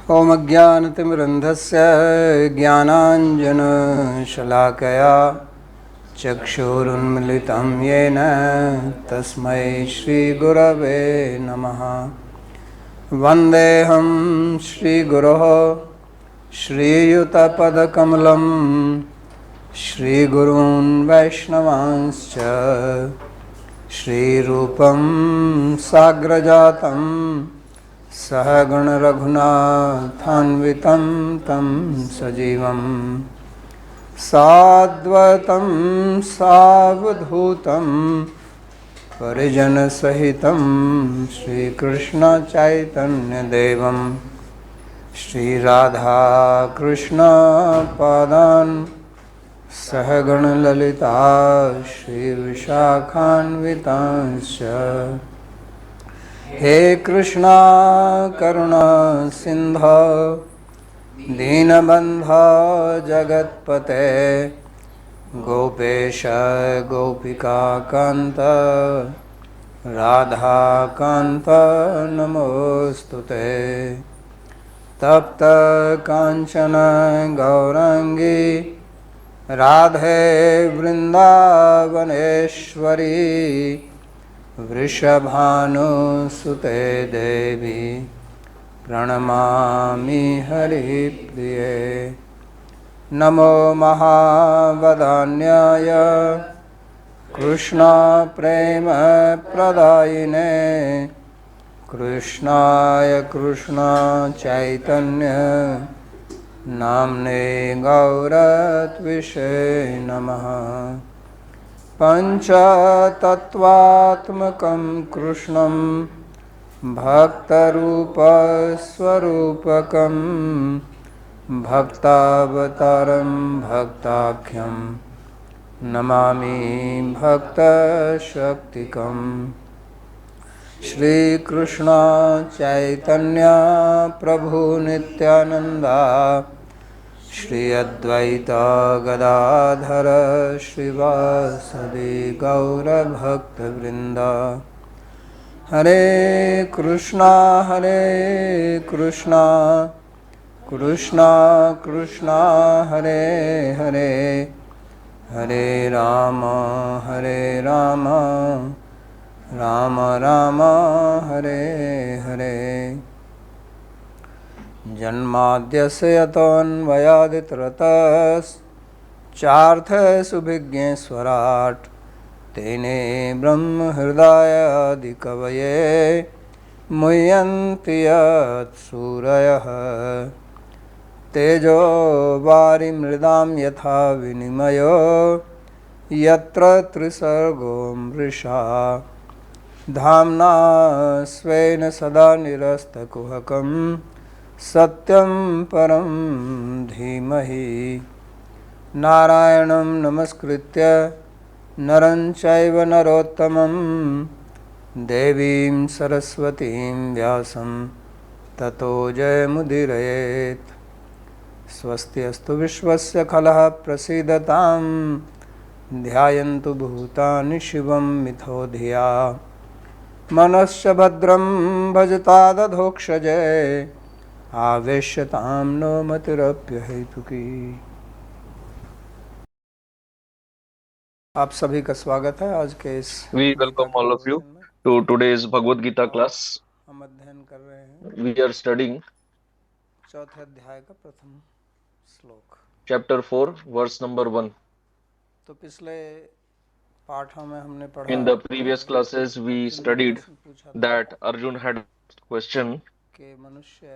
ॐ अज्ञानतिमिरन्धस्य ज्ञानाञ्जनशलाकया चक्षुरुन्मिलितं येन तस्मै श्रीगुरवे नमः। वन्देऽहं श्रीगुरोः श्रीयुतपदकमलं श्रीगुरून् वैष्णवांश्च श्रीरूपं साग्रजातं सहगणरघुनाथान्वितं तं सजीवं साद्वैतं सावधूतं परिजनसहितं श्रीकृष्णचैतन्यदेवं श्रीराधाकृष्णपादान् सहगणललिता श्रीविशाखान्वितांश्च। हे कृष्णा करुणा सिन्धो दीनबन्धो जगत्पते गोपेश गोपिकान्त राधाकान्त नमोस्तुते। तप्त कांचन गौरांगी राधे वृंदावनेश्वरी वृषभानुसुते देवी प्रणमामि हरिप्रिये। नमो महावदान्याय कृष्ण प्रेम प्रदायिने कृष्णाय कृष्ण चैतन्य नाम्ने गौरत्विषे नमः। पंचतत्वात्मकं कृष्णं भक्तरूपस्वरूपकं भक्तावतारं भक्ताख्यं नमामि भक्तशक्तिकम्। श्रीकृष्ण चैतन्य प्रभु नित्यानंदा श्री अद्वैत गदाधर श्रीवासदि गौरभक्तवृंदा। हरे कृष्णा कृष्णा कृष्णा हरे हरे हरे राम राम राम हरे हरे। जन्माद्यस्य यतोऽन्वयादितरतश्चार्थसुभिज्ञेश्वराट् तेने ब्रह्महृदयादिकवये मुह्यन्ति यत्सूरयः। तेजो वारिमृदां यथा विनिमयो यत्र त्रिसर्गो मृषा धाम्ना स्वेन सदा निरस्तकुहकं सत्यं परं धीमहि। नारायणं नमस्कृत्य नरं चैव नरोत्तमं देवीं सरस्वतीं व्यासं ततो जयमुदीरयेत्। स्वस्ति अस्तु विश्वस्य खलः प्रसीदतां ध्यायन्तु भूतानि शिवं मिथो धिया। मनश्च भद्रं भजतादधोक्षजे आवेश्यतां नो मतिरप्यहेतुकी। आप सभी का स्वागत है आज के इस We welcome all of you to today's Bhagavad Gita class. हम अध्ययन कर रहे हैं We are studying चौथे अध्याय का प्रथम श्लोक chapter 4, verse number 1. तो पिछले पाठों में हमने पढ़ा In the previous classes, we Arjun ने studied प्रश्न पूछा था that Arjun had asked question कि मनुष्य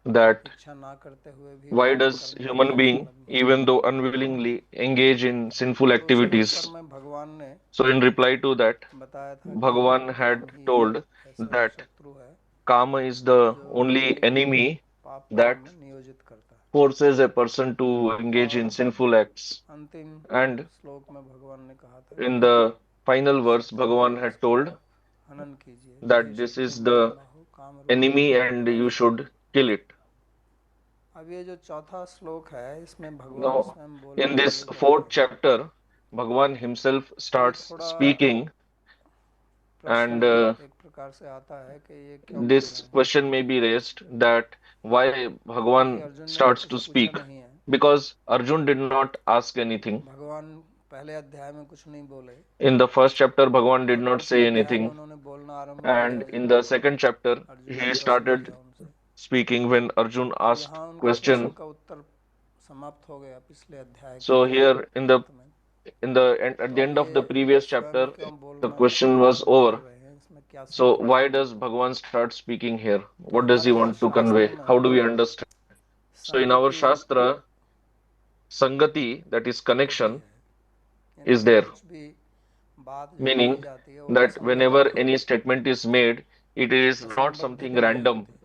that इच्छा ना करते हुए भी why पाप does करने human का being, मतलब है। even though unwillingly, engage in sinful तो उसके उत्तर activities? में भगवान ने So in reply to that, बताया था कि Bhagavan काम had ही told ऐसा that शत्रु है Kama is the जो only enemy पाप that कर्म में नियोजित करता है। forces a person to engage in sinful acts. अंतिम And श्लोक में भगवान ने कहा था in कि the final verse, शत्रु Bhagavan है, had इसका told आप हनन कीजिए। जो that भी this शत्रु is है the महाबाहो काम रूप enemy and you should kill it. अब ये जो चौथा श्लोक है इसमें भगवान Now, स्वयं बोलना in this चालू करते fourth हैं। chapter, Bhagavan himself ये starts थोड़ा speaking, प्रश्न and एक प्रकार से आता है कि ये क्यों बोल this रहे हैं। question may be raised that why क्योंकि Bhagavan अर्जुन ने starts to कुछ पूछा speak? नहीं है, Because Arjun did not ask anything. भगवान पहले अध्याय में कुछ नहीं बोले In the first chapter, Bhagavan did और not दूसरे say अध्याय में anything. उन्होंने बोलना आरंभ And किया in जब the second chapter, अर्जुन ने he प्रश्न started किया उनसे। speaking when Arjun तो asked यहाँ उनके प्रश्न question. का उत्तर समाप्त हो गया पिछले अध्याय के So here अंत में। at तो the अब end of ये the previous स्वयं chapter, क्यों the बोलना question was शुरू कर over. रहे हैं, इसमें क्या So संकेत why है? does Bhagavan start speaking here? तो What does he हमारे यहाँ want to शास्त्र convey? How में do we understand? So in our संगति Shastra, Sangati, that is होती connection, है, यानी is कि there. कुछ भी बात जो कही Meaning जाती है वो that असंगत whenever नहीं any होती, statement is made, it is not something असंबद्धित नहीं random, होती।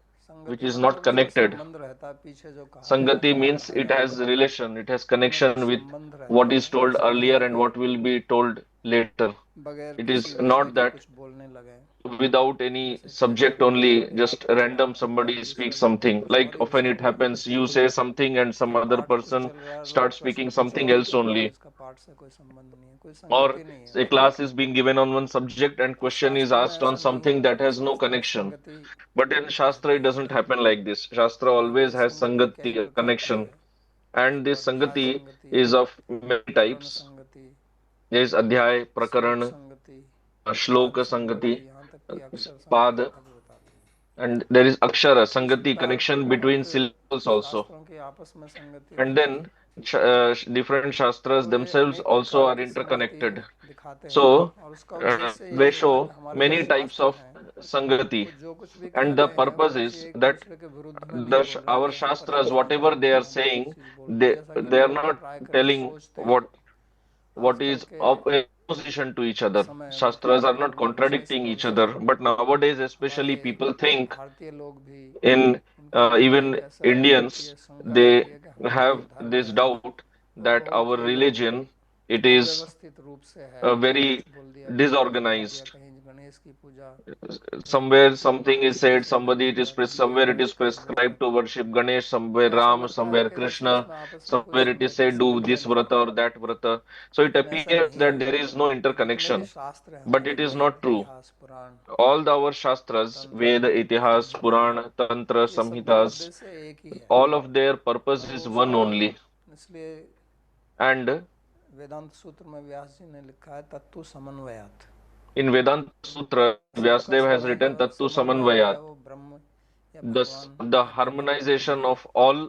which संगति is not मतलब उसका connected. संबंध रहता है, पीछे जो कहा गया Sangati था means it पढ़ाया has गया relation, it has उनमें कुछ connection with संबंध what रहता is है। told ऐसा नहीं earlier है and कि what will be told later. बगैर It किसी is विषय not के that कुछ बोलने लगे, without any जैसे कई बार subject होता है only, कि just आप कुछ random बात करते हैं, somebody दूसरे speaks व्यक्ति something. कुछ Like और ही often उसका it अर्थ happens, लेता you है say something and कि some other पाठ कुछ person चल रहा है, starts लोग प्रश्न speaking कुछ something और else कर रहे हैं, only. इसका पाठ से कोई संबंध नहीं है, कोई Or संगति नहीं है a उसमें। class is being given on one subject and तो question is शास्त्र में asked on ऐसा नहीं something होता that है, has no शास्त्र में connection. संगति But in Shastra, रहती it ही doesn't है। happen like this. Shastra और always ये has संगति कई Sangati, प्रकार की connection. है, And तो this अध्याय Sangati संगति, is of many प्रकरण types. संगति, There is Adhyay, श्लोक Prakaran, संगति, पाद Shloka संगति, Sangati, यहाँ तक कि अक्षर संगति Pad, तक बताती है। and there is Akshara, इस Sangati, प्रकार connection between बहुत syllables also. शास्त्रों की आपस में संगति And रहती है। then different Shastras तो ये themselves अनेक also प्रकार are की संगति interconnected. दिखाते हैं So और उसका उद्देश्य they यही है कि show हमारे जो many types शास्त्र of हैं Sangati. वो जो कुछ भी And the कहते हैं वो purpose किसी is एक that दूसरे के विरुद्ध में नहीं बोल रहे our कि यहाँ पर एक Shastras, बात whatever they बोलते are हैं, हम दूसरी saying, चीज बोलते हैं, they जैसा कि they are लोग not प्राय करके telling सोचते हैं what आजकल is के opposition to each other. समय में। Shastras are not और विशेष contradicting तौर each से other. But nowadays, हमारे especially people think भारतीय लोग भी, in उनके मन में एक even ऐसा Indians, ये शंका they रहती है कि हमारा जो have धर्म this है doubt वो that बहुत our he religion, it is अव्यवस्थित रूप से है, कहीं कुछ very बोल दिया, कहीं कुछ बोल दिया, disorganized. कहीं गणेश की पूजा, कहीं Somewhere राम की something is said, कृष्ण की somebody it is पूजा, कभी somewhere it अलग is कर दिया। prescribed to worship Ganesh, तो somewhere ऐसा Ram, लगता है somewhere कि जैसे Krishna, इसमें आपस में कोई somewhere it is संगति said do समन्वय this नहीं vrata है, or that vrata. So it लेकिन ऐसा appears नहीं that है। there is no ये जितने भी interconnection, शास्त्र हैं but हमारे, it is Veda not true. इतिहास पुराण All our Shastras, तंत्र Veda, Itihas, संहिताएं, Puran, Tantra, ये सब का Samhitas, उद्देश्य एक ही है all of their purpose और is वो one उसका, only. इसलिए And वेदांत सूत्र में व्यास जी ने लिखा है तत्व समन्वयात। in Vedanta Sutra, सबका Vyasadeva has written Tattu समन्वय जो है Samanvayat. वो ब्रह्म या Thus, भगवान the या ब्रह्म तत्व में harmonization है। of all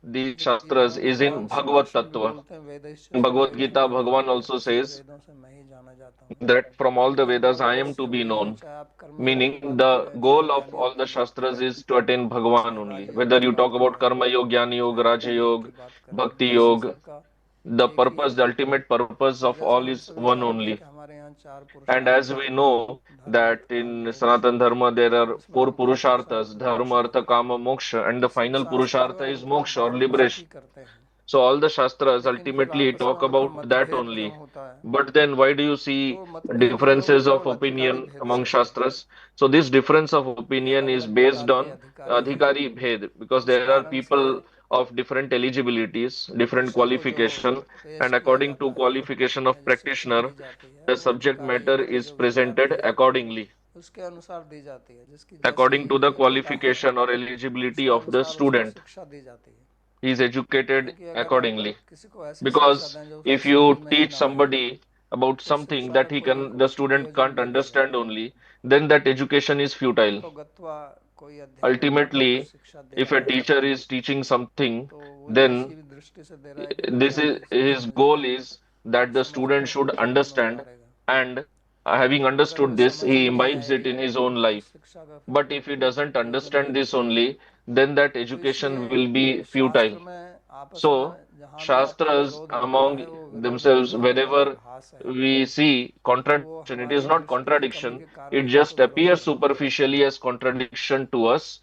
the Gita Shastras में is in भगवान श्री Bhagavad कृष्ण भी Tattva. बोलते हैं, वेदैश्च In Bhagavad सर्वैः Gita, समाहि Bhagavan also समस्त says वेदों से मैं ही जाना जाता हूँ। that from all the तो Vedas हमारा I am to उद्देश्य be वही है, known. चाहे आप कर्म योग की Meaning बात the करें, चाहे goal of ज्ञान all योग the की बात Shastras करें, is to attain Bhagavan चाहे only. राजयोग Whether की you बात talk about करें, Karma Yoga, Jnana चाहे Yoga, Raja कर्म योग की Yoga, बात करें, Bhakti उद्देश्य Yoga, सबका the एक ही purpose, है। the ultimate purpose और of जैसा all हम is सभी one जानते हैं only. कि हमारे यहाँ चार And पुरुषार्थ as हैं, we know धर्म that अर्थ काम in मोक्ष, Sanatan Dharma there और are उसमें four हम तीन Purusharthas, पुरुषार्थ को Dharma, दर्शाते Artha, हैं। Kama, Moksha, and तो the सब final शास्त्र जो Purushartha है वो is तो Moksha or धर्म की बात ही liberation. करते हैं, So all the Shastras लेकिन फिर ultimately आपस में talk उनका about that मतभेद क्यों only. होता है? But then why do you see तो मतभेद ये differences केवल of अधिकारी opinion भेद among से है Shastras? So this difference of कि opinion अलग is अलग based प्रकार के on अधिकारी हैं। Adhikari Bhed, because इस there are कारण से people of different eligibilities, different विषय को जो qualification, पेश and किया according जाता to है qualification या of जो शिक्षा practitioner, दी जाती है the वो subject अधिकारी matter यानी कि is जो presented विद्यार्थी है accordingly, उसके अनुसार दी जाती है, जिसकी जैसी according to the योग्यता है qualification or eligibility उसके of the अनुसार उसको student. शिक्षा दी जाती है। He is educated क्योंकि अगर आप accordingly. किसी को ऐसी शिक्षा Because दें जो उसको if समझ you में ही teach ना आए somebody about तो something शिक्षा का that he कोई can, the student प्रयोजन can't नहीं रह understand जाता। only, then that education is futile. तो गत्वा कोई अध्यापक अगर Ultimately, शिक्षा दे if a रहा है teacher is teaching something, तो वो then ऐसी भी दृष्टि से दे रहा है कि this विद्यार्थी is इसको his goal समझेगा, is that the समझ कर student should अपने जीवन में understand, उतारेगा। and having अगर वो understood this, समझ he ही नहीं imbibes it आएगी in his own तो life. शिक्षा का फिर But if he कोई doesn't प्रयोजन भी understand नहीं this है। only, then that तो इसलिए education will be शास्त्र futile. में आपस So, में जहाँ भी आपको Shastras विरोध मिलता among है वो विरोध themselves, नहीं है, वो wherever आभास है, we see तो वो contradiction, it is हमारी not दृष्टि की कमी contradiction, के कारण it हमको just विरोध appears करते हैं। superficially as contradiction to us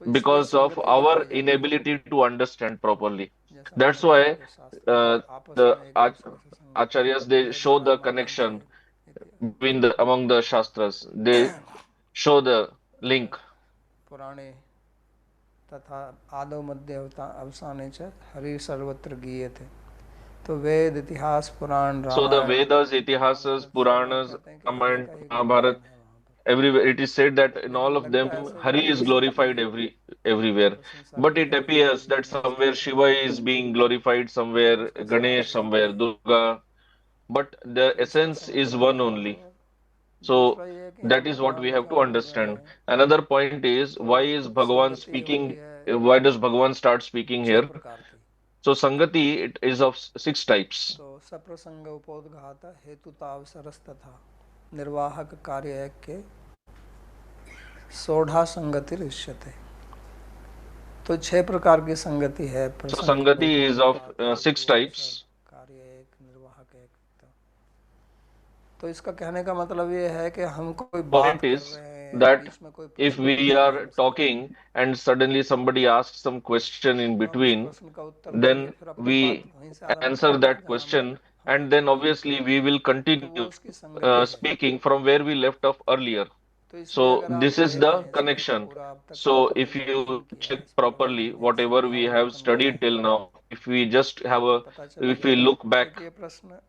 तो इसलिए because of संगति our दिखाई जाती है, inability to understand properly. जैसा मैंने That's कहा why कि शास्त्र आपस the में एक दूसरे से संगति, acharyas they show the वेदानाम connection अध्ययन इत्यादि। between the among the shastras. They show the link. पुराणे तथा आदौ मध्य अवसाने च हरि सर्वत्र गीयते। तो वेद इतिहास पुराण So the Ramayan Vedas, Itihasas, Mahabharat सब में Puranas, कहते हैं कि हरि Ramayana, का ही Mahabharata, गुणगान है वहाँ पर। everywhere. It is said that in all लेकिन of लगता them, है ऐसे Hari is प्रश्न की glorified everywhere. तो संसार But की it her appears Devi that देवता इस somewhere प्रकार Shiva के is हैं, being glorified, लेकिन somewhere उसका Ganesh, सार एक somewhere ही है। Durga, but the तो इसका essence is समतोल one भाव। only. और So दूसरा ये है कि यहाँ that is what we भगवान have क्या to बोल रहे understand. हैं। Another point is, तो why is कुछ Bhagavan संगति होती speaking? है Why does Bhagavan start speaking 6 here? प्रकार की। So Sangati, it is of six types. तो सप्रसंग उपोद्घात हेतुतावसरस तथा निर्वाहक कार्य के सोढ़ा संगति ऋष्यते। तो 6 प्रकार की संगति है। So प्रसंग Sangati is of उपोद्घात हेतु six अवसर types. कार्य एक निर्वाहक एक। तो इसका कहने का मतलब ये है कि हम कोई बात Point कर is रहे हैं, that बीच में कोई if प्रश्न we पूछ ले are हमसे, talking and suddenly somebody asks some question in तो हम उस between, प्रश्न का उत्तर देके then फिर अपनी बात we वहीं से आरंभ answer करेंगे that जहाँ question, हमने and then छोड़ा। obviously we will तो वो continue उसकी संगति है। speaking from where we left off earliयर. तो इसलिए So अगर आप this is the देखें इसमें तो connection. पूरा अब तक So हमने if जो you अध्ययन किया है check इस properly, प्रवचन में, इस whatever we have भावावलोकन किया studied है, till now, if we just have तो a, पता if we चलेगा look back, एक ये प्रश्न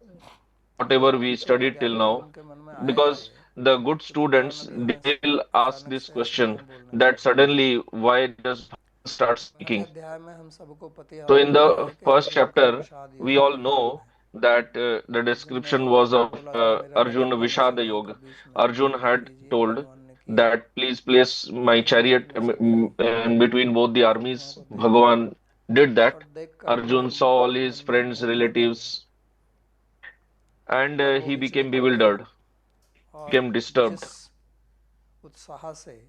whatever we जो studied till विद्यार्थी now, उनके मन में आएगा because ये the good कि भगवान students, अभी हमें they will ask अचानक this से ऐसे question क्यों बोलने that लगे। suddenly why does Bhagavan start पहले speaking? अध्याय में हम सबको So पता in पता the है कि first अर्जुन का chapter, विषाद we योग all के बारे know में। that the अर्जुन ने description was of बोला था मेरा रथ Arjun क्यों नहीं Vishada चल रहा था Yoga. बीच में, Arjun बोल had दीजिए। told भगवान ने किया, that please place my Arjun ने chariot अपनी शक्ति in between both the शक्तियों armies. को देखा Bhagavan did that. और देखकर Arjun saw all his मन में friends, बहुत डर लग गया relatives, and और वो he पीछे became हट गया। bewildered, और became जिस disturbed. उत्साह से,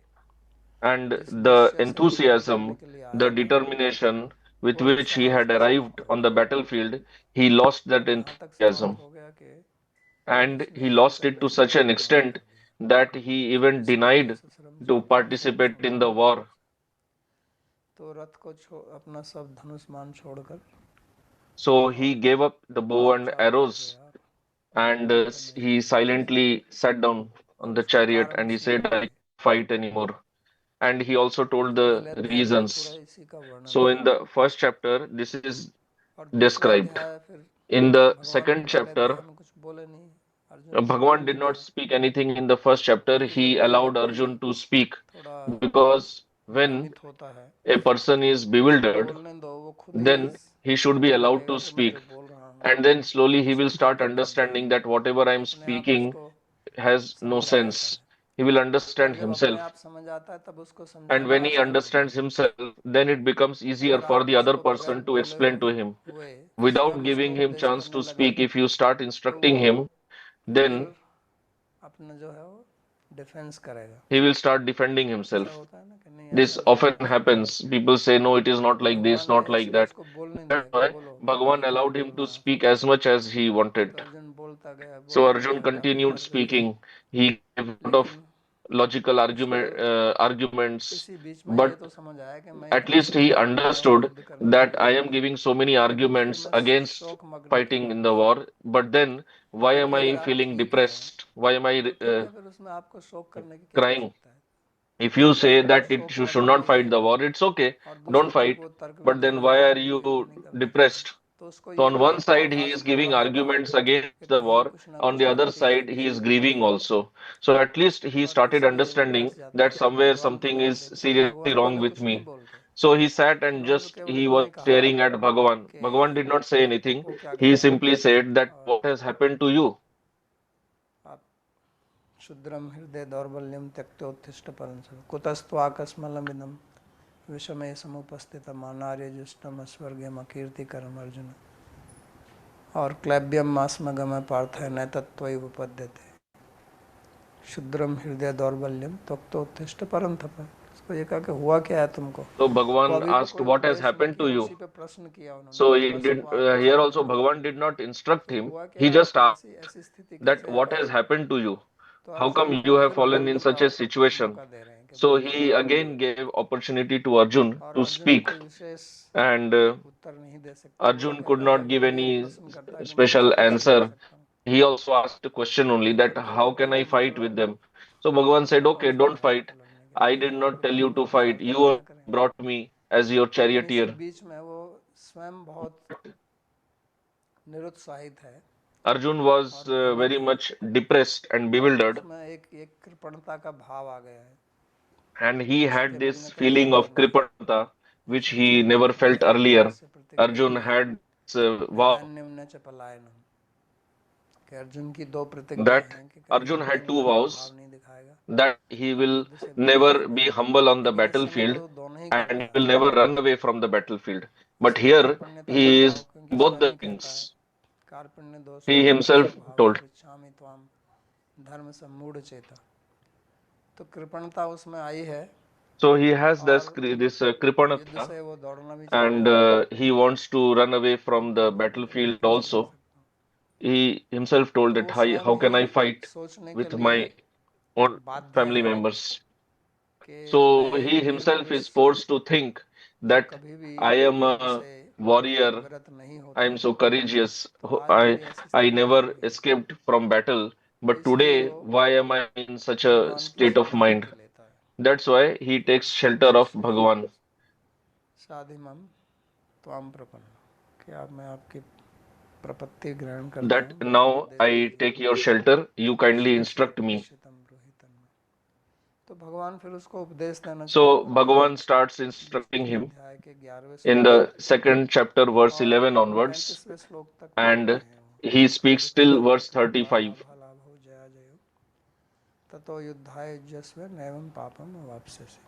And जिस the निश्चय से वो युद्ध करने enthusiasm, के लिए the आया था, determination with वो which he उत्साह had उसका arrived समाप्त हो on the गया। battlefield, he lost that और यहाँ तक समाप्त enthusiasm, हो गया कि and उसने he युद्ध lost it करने to से such an इनकार extent कर दिया। that he even इस प्रकार denied से श्रम to श्लोक participate in the समाप्त। war. तो रथ को अपना सब धनुष्मान छोड़कर So he और gave up the bow and चुपचाप बैठ arrows, गया, and युद्ध करने से he इनकार कर दिया। silently sat down on और the उसके chariot कारण and he उसने said, I बताए। can't fight anymore. And he also told तो the पहले अध्याय में तो पूरा reasons. इसी का वर्णन So है। in the first chapter, this is और दूसरा described. अध्याय फिर In the भगवान भी second पहले chapter, अध्याय में कुछ बोले नहीं, अर्जुन को Bhagavan बोलने did not दिया। speak anything in the first chapter. क्योंकि जब He कोई allowed व्यक्ति Arjun to speak थोड़ा because when भ्रमित होता है a person is उसको bewildered, बोलने दो, वो खुद ही then he should be समझने allowed लगेगा to कि मैं speak. जो बोल रहा हूँ And then slowly he will उसमें कोई start दिक्कत नहीं understanding है। that whatever I am अपने आप speaking उसको has no समझ आ जाता sense. है। He will और understand जब अपने himself. आप समझ आता है तब उसको And समझाना when he आसान होता understands है। himself, then it becomes easier अगर for आप the other उसको बगैर person to बोले explain to him. हुए Without स्वयं उसको giving him उपदेश chance करने to लगे speak, if you start तो वो instructing him, फिर then अपना जो है वो डिफेंस करेगा। he will start defending ऐसा himself. होता है ना कि नहीं This ऐसा नहीं है, often ऐसा नहीं है। happens. People say, no, it is not तो like this, भगवान ने not like इसलिए that. उसको बोलने That's दिया कि why बोलो Bhagavan तुम्हें क्या allowed him to बोलना है। speak as much as he wanted. तो अर्जुन So बोलता Arjun गया काफी continued तर्क किए, speaking. He gave a lot of लेकिन logical उसको arguments, इसी बीच में ये but तो समझ आया कि मैं at इतने least he सारे आदमी लाऊं understood युद्ध करने के that लिए, I am giving so many लेकिन फिर arguments मैं against शोक मग्न क्यों fighting in the रहूं। war. But then, why am क्योंकि I अगर आप feeling ठीक हैं depressed? Why am I तो ठीक है, फिर उसमें आपको शोक करने की क्या crying? आवश्यकता है। If you say आप that शोक you मत should not fight होइए the war, it's okay, और don't दूसरी तरफ fight. वो तर्क भी But कर then रहा why है are कि मुझे युद्ध you नहीं करना चाहिए। depressed? तो उसको So ये on one side he आभास is बना giving होगा arguments against कि the कहीं war, कुछ ना on कुछ the other गलती है side he is इसलिए वो grieving ये, also. So at least he और started इसीलिए वो understanding बैठ जाता that है कि somewhere भगवान को something जाने is देते हैं। seriously भगवान wrong पहले with कुछ नहीं me. बोलते, So he sat and उन्होंने तो just केवल he इतना was ही कहा staring at Bhagavan. कि Bhagavan did not say anything. तुमको क्या He गया है simply said that और what has happened to you? आप क्षुद्रम हृदय दौर्बल्यम त्यक्तोत्थिष्ट परंच कुतस्त्वाकस्मलमिदं विषमे समुपस्थितम् अनार्यजुष्टम स्वर्गम अकीर्तिकरम अर्जुन और क्लैब्यम मास्मगम पार्थय न तत्त्वैव उपपद्यते क्षुद्रम हृदय दौर्बल्यम त्यक्तोत्थिष्ट परंतप। उसको ये कहा कि हुआ क्या है तुमको। So वो Bhagavan अभी तो asked कोई what has उपदेश नहीं happened to किया, you. उसी पे प्रश्न किया उन्होंने So he did here also कुतस्त्वाकस्मलमिदं, Bhagavan did not instruct कि him. हुआ He क्या, just asked ऐसी ऐसी स्थिति that कैसे what है। has happened to you? तो How अर्जुन come को you have फिर fallen in बोलने का such a situation? मौका दे रहे हैं कि So बोलिए he आप बोलिए। again gave opportunity to Arjun और to अर्जुन speak, कोई विशेष and उत्तर नहीं दे सकता, वो Arjun could कहता था not कि give वो भी एक any प्रश्न करता है कि मैं इनसे special कैसे लड़ answer. सकता हूँ। He also asked a question only तो that अर्जुन ने how can कह I दिया कि fight चलो with them? So Bhagavan said, मैं okay, कौन सा don't मैं fight. आपको लड़ने के लिए, I मैं did तो not आपके tell भाई you to लोगों के fight. साथ You लड़ाइयाँ करेंगे। brought me as your लेकिन इसी charioteer. बीच में वो स्वयं बहुत निरुत्साहित है Arjun was और धीरे very धीरे much depressed and और bewildered, उसमें एक कृपणता का भाव आ गया है। and he उसके had मन this में कभी feeling of संदेह नहीं, Kripanata, ये which he संसार never मिथ्या felt है, earlier. इससे Arjun प्रतिज्ञा है, had this vow धन्यम न च पलायनम, कि अर्जुन की दो प्रतिज्ञा that हैं कि कभी Arjun युद्ध had में two आके vows भाव नहीं दिखाएगा that he और will युद्ध से भी never डरेगा be नहीं, humble on the लेकिन इस समय battlefield तो दोनों ही कर and he रहा will है। never run away from the battlefield. But इसलिए here कार्पण्यता का he भाव, is क्योंकि both स्वयं the ही कहता है things. कार्पण्य दोषो He मोह himself स्वभाव told. पृच्छामि त्वाम धर्म सम्मूढ़ चेता। तो कृपणता उसमें आई है So he has और this युद्ध Kripanata, से वो दौड़ना भी चाहता and है। he wants to run away वो from the कहता है कि मैं battlefield कैसे कर also. सकता हूँ। He himself told तो that वो how स्वयं can I ही fight सोचने के with लिए my own बाध्य family है members? कि मैं So एक he वीर himself पुरुष is forced to think जो that कभी भी I am युद्ध a से warrior, विरत नहीं I होते am हैं। so courageous, तो आज I मेरी ऐसी I स्थिति क्यों never हो गई? escaped from battle, तो but इसलिए today वो why am I in such a भगवान की state of mind? शरणागति लेता है। That's why he takes shelter of इसलिए Bhagavan. साधिमम त्वाम प्रपन्न, कि आप मैं आपकी प्रपत्ति ग्रहण करता That हूँ, मुझे now उपदेश I दीजिए। take your shelter, you kindly Shri instruct me. पश्यतम ब्रूहि तन्मे। तो भगवान फिर उसको उपदेश देना So चाहते हैं Bhagavan starts instructing दूसरे him अध्याय के 11वें in श्लोक से the second chapter, verse और 11 onwards, 35वें श्लोक तक बोलते and हैं। वो he speaks दुख till शोक verse परीग्रह 35. लाभ लाभ हो जया जयो ततो युद्धाय युज्यस्व नैवं पापम अवाप्स्यसि।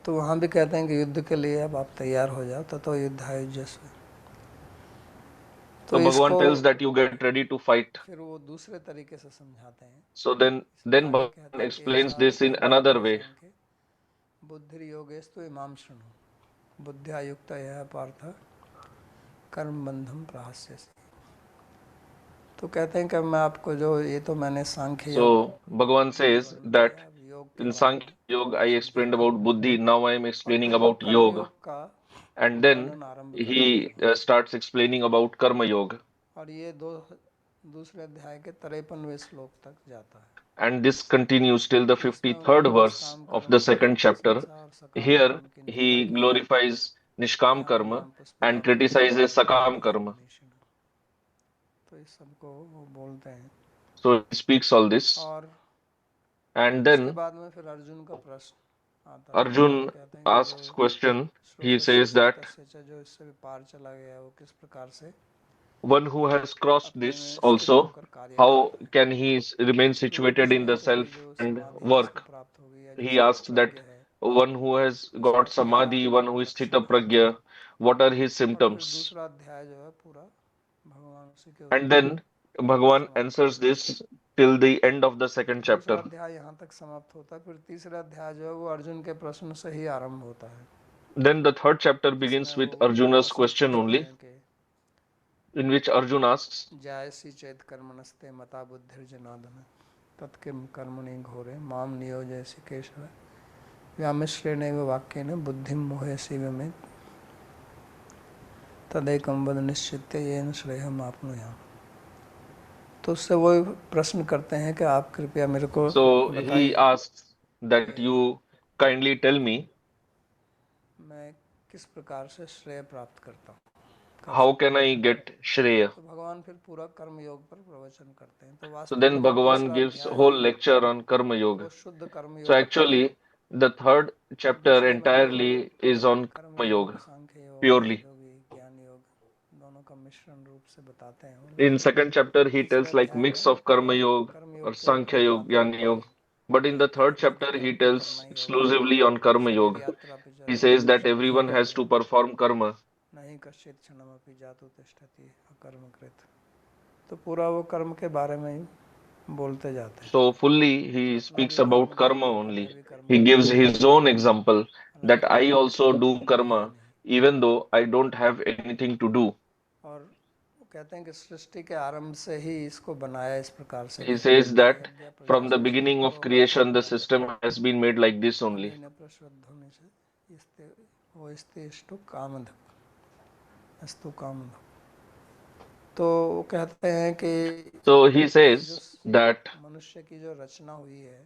तो वहाँ भी कहते हैं कि युद्ध के लिए अब आप तैयार हो जाओ, ततो युद्धाय युज्यस्व। तो So Bhagavan इसको tells that you get ready to fight. फिर वो दूसरे तरीके से समझाते हैं। So then आगे Bhagavan कहते हैं कि explains ऐसा this in another कर्मयोगे way. सांख्ये बुद्धि योगेस्तु इमाम शृणु बुद्धिया युक्त यह पार्थ कर्म बंधम प्रहास्यसि। तो कहते हैं कि मैं आपको जो ये तो मैंने सांख्य योग So Bhagavan अभी says वर्णन that किया, अब योग के in बारे Sankhya में Yoga I समझा explained रहे हैं about Buddhi, now I am और explaining फिर वो about Yoga. कर्मयोग का And then वर्णन आरंभ करते हैं he वहाँ से। starts explaining about Karma Yoga. और ये दूसरे अध्याय के 53वें श्लोक तक जाता है। And this continues till the इसमें उन्होंने 53rd verse निष्काम of कर्म the की second chapter. प्रशंसा और सकाम Here कर्म की निंदा he की है। glorifies Nishkam यानी Karma माम and पुष्पितम criticizes भूरिश्रवो Sakam भूरिपदम Karma. मनीषिण। तो इस सबको वो बोलते हैं। So he speaks all this. और And उसके then बाद में फिर अर्जुन का प्रश्न आता है। अर्जुन Arjun कहते हैं कि जो asks question. He श्रुतस्य says that स्थितस्य च, जो इससे भी पार चला गया है, वो किस प्रकार से one who has crossed अपने this में स्थित also, होकर कार्य how करता है। can he remain फिर वो situated पूछते in हैं the कि भाई self जो and समाधि जिसको work? प्राप्त हो गई या जो He स्थित asks प्रज्ञ that है, one who has उसका got क्या samadhi, one who is लक्षण sthita है। pragya, what are his और फिर symptoms? दूसरा अध्याय जो है पूरा भगवान उसी के And उत्तर में then Bhagavan समाप्त हो answers जाता this till the end of the है। second तो दूसरा chapter. अध्याय यहाँ तक समाप्त होता है। फिर तीसरा अध्याय जो है वो अर्जुन के प्रश्न से ही आरंभ होता है, Then the third chapter जिसमें begins वो with Arjuna's प्रश्न question पूछते only, हैं कि in which Arjun asks, जायसी चेत कर्मणस्ते मता बुद्धिर्जनार्दन तत्किं कर्मणि घोरे माम नियोजयसि केशव व्यामिश्रेणैव वाक्येन बुद्धिं मोहयसि मे तदेकं वद निश्चित्य येन श्रेयः आप्नुयाम्। तो उससे वो प्रश्न करते हैं कि आप कृपया मेरे को so he बताइए asks that कि you kindly tell me मैं किस प्रकार से श्रेय प्राप्त कर how सकता can हूँ। I get Shreya? तो भगवान फिर पूरा कर्म योग पर प्रवचन करते हैं। तो So वास्तव then में जो Bhagavan तीसरा gives अध्याय whole है lecture on Karma Yoga. वो शुद्ध कर्म So योग का है। actually, the third chapter दूसरे में तो entirely is on कर्म Karma योग, Yoga सांख्य योग, purely. राजयोगी, ज्ञान योग दोनों का मिश्रण रूप से बताते हैं वो, In लेकिन second chapter, he तीसरे tells like अध्याय mix में of पूरा Karma Yoga कर्म or योग के ऊपर Sankhya ही Yoga, बात Jnana करते Yoga. हैं But in कि the third सभी को chapter, he कर्म तो करना tells ही होगा, exclusively on Karma शरीर Yoga. यात्रा पे He चले says that शरीर everyone has to त्यागे perform karma. नहीं कश्चित् क्षणमपि जातु तिष्ठति अकर्म कृत। तो पूरा वो कर्म के बारे में ही बोलते जाते हैं So fully कि he अपना speaks भी कर्म about karma देखो कि only. मैं भी कर्म He gives करता हूँ, his own example that हालांकि I मेरे पास also कोई do पूंजी है karma नहीं। even though I don't have anything to do. और वो कहते हैं कि सृष्टि के आरंभ से ही इसको बनाया इस प्रकार से He गया है says कि that यज्ञ प्रजा from the Srishti beginning of पूर्व में creation, the system has been made like this only. अभिनय प्रश्वध्वनि से वो स्तेष्टु कामधक अस्तु कामधक। तो वो कहते हैं कि So he ये जो says that मनुष्य की जो रचना हुई है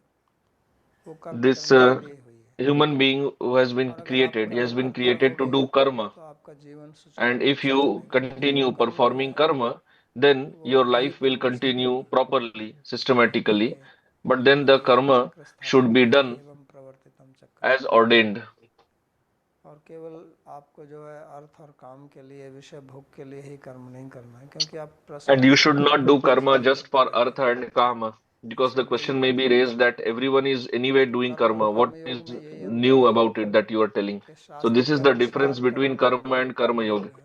वो कर्म this करने के लिए हुई है। human being who has been और अगर आप created, he कर्म has been करते created to रहोगे do karma. तो आप आपका जीवन सुचारू And रूप if से you चलेगा। continue कर्म जो performing है karma, then वो your वही life will प्रवृत्ति continue देगा। properly, systematically. ये But then the एवं karma चक्र should be स्थापितं done एवं प्रवर्तितं as चक्रम। ordained. और केवल आपको जो है अर्थ और काम के लिए, विषय भोग के लिए ही कर्म नहीं करना है, क्योंकि आप And प्रश्न you आ should सकता है not कि do प्रश्न karma भी just करते for रहते artha हैं and kama, because the इसमें बड़ी question may बात be क्या है। raised that everyone is anyway तो doing कर्म और karma. What कर्मयोग is में यही अंतर new है about it that you are telling? कि So शास्त्र this के is the difference अनुसार between कर्मयोग karma and karma yoga. है,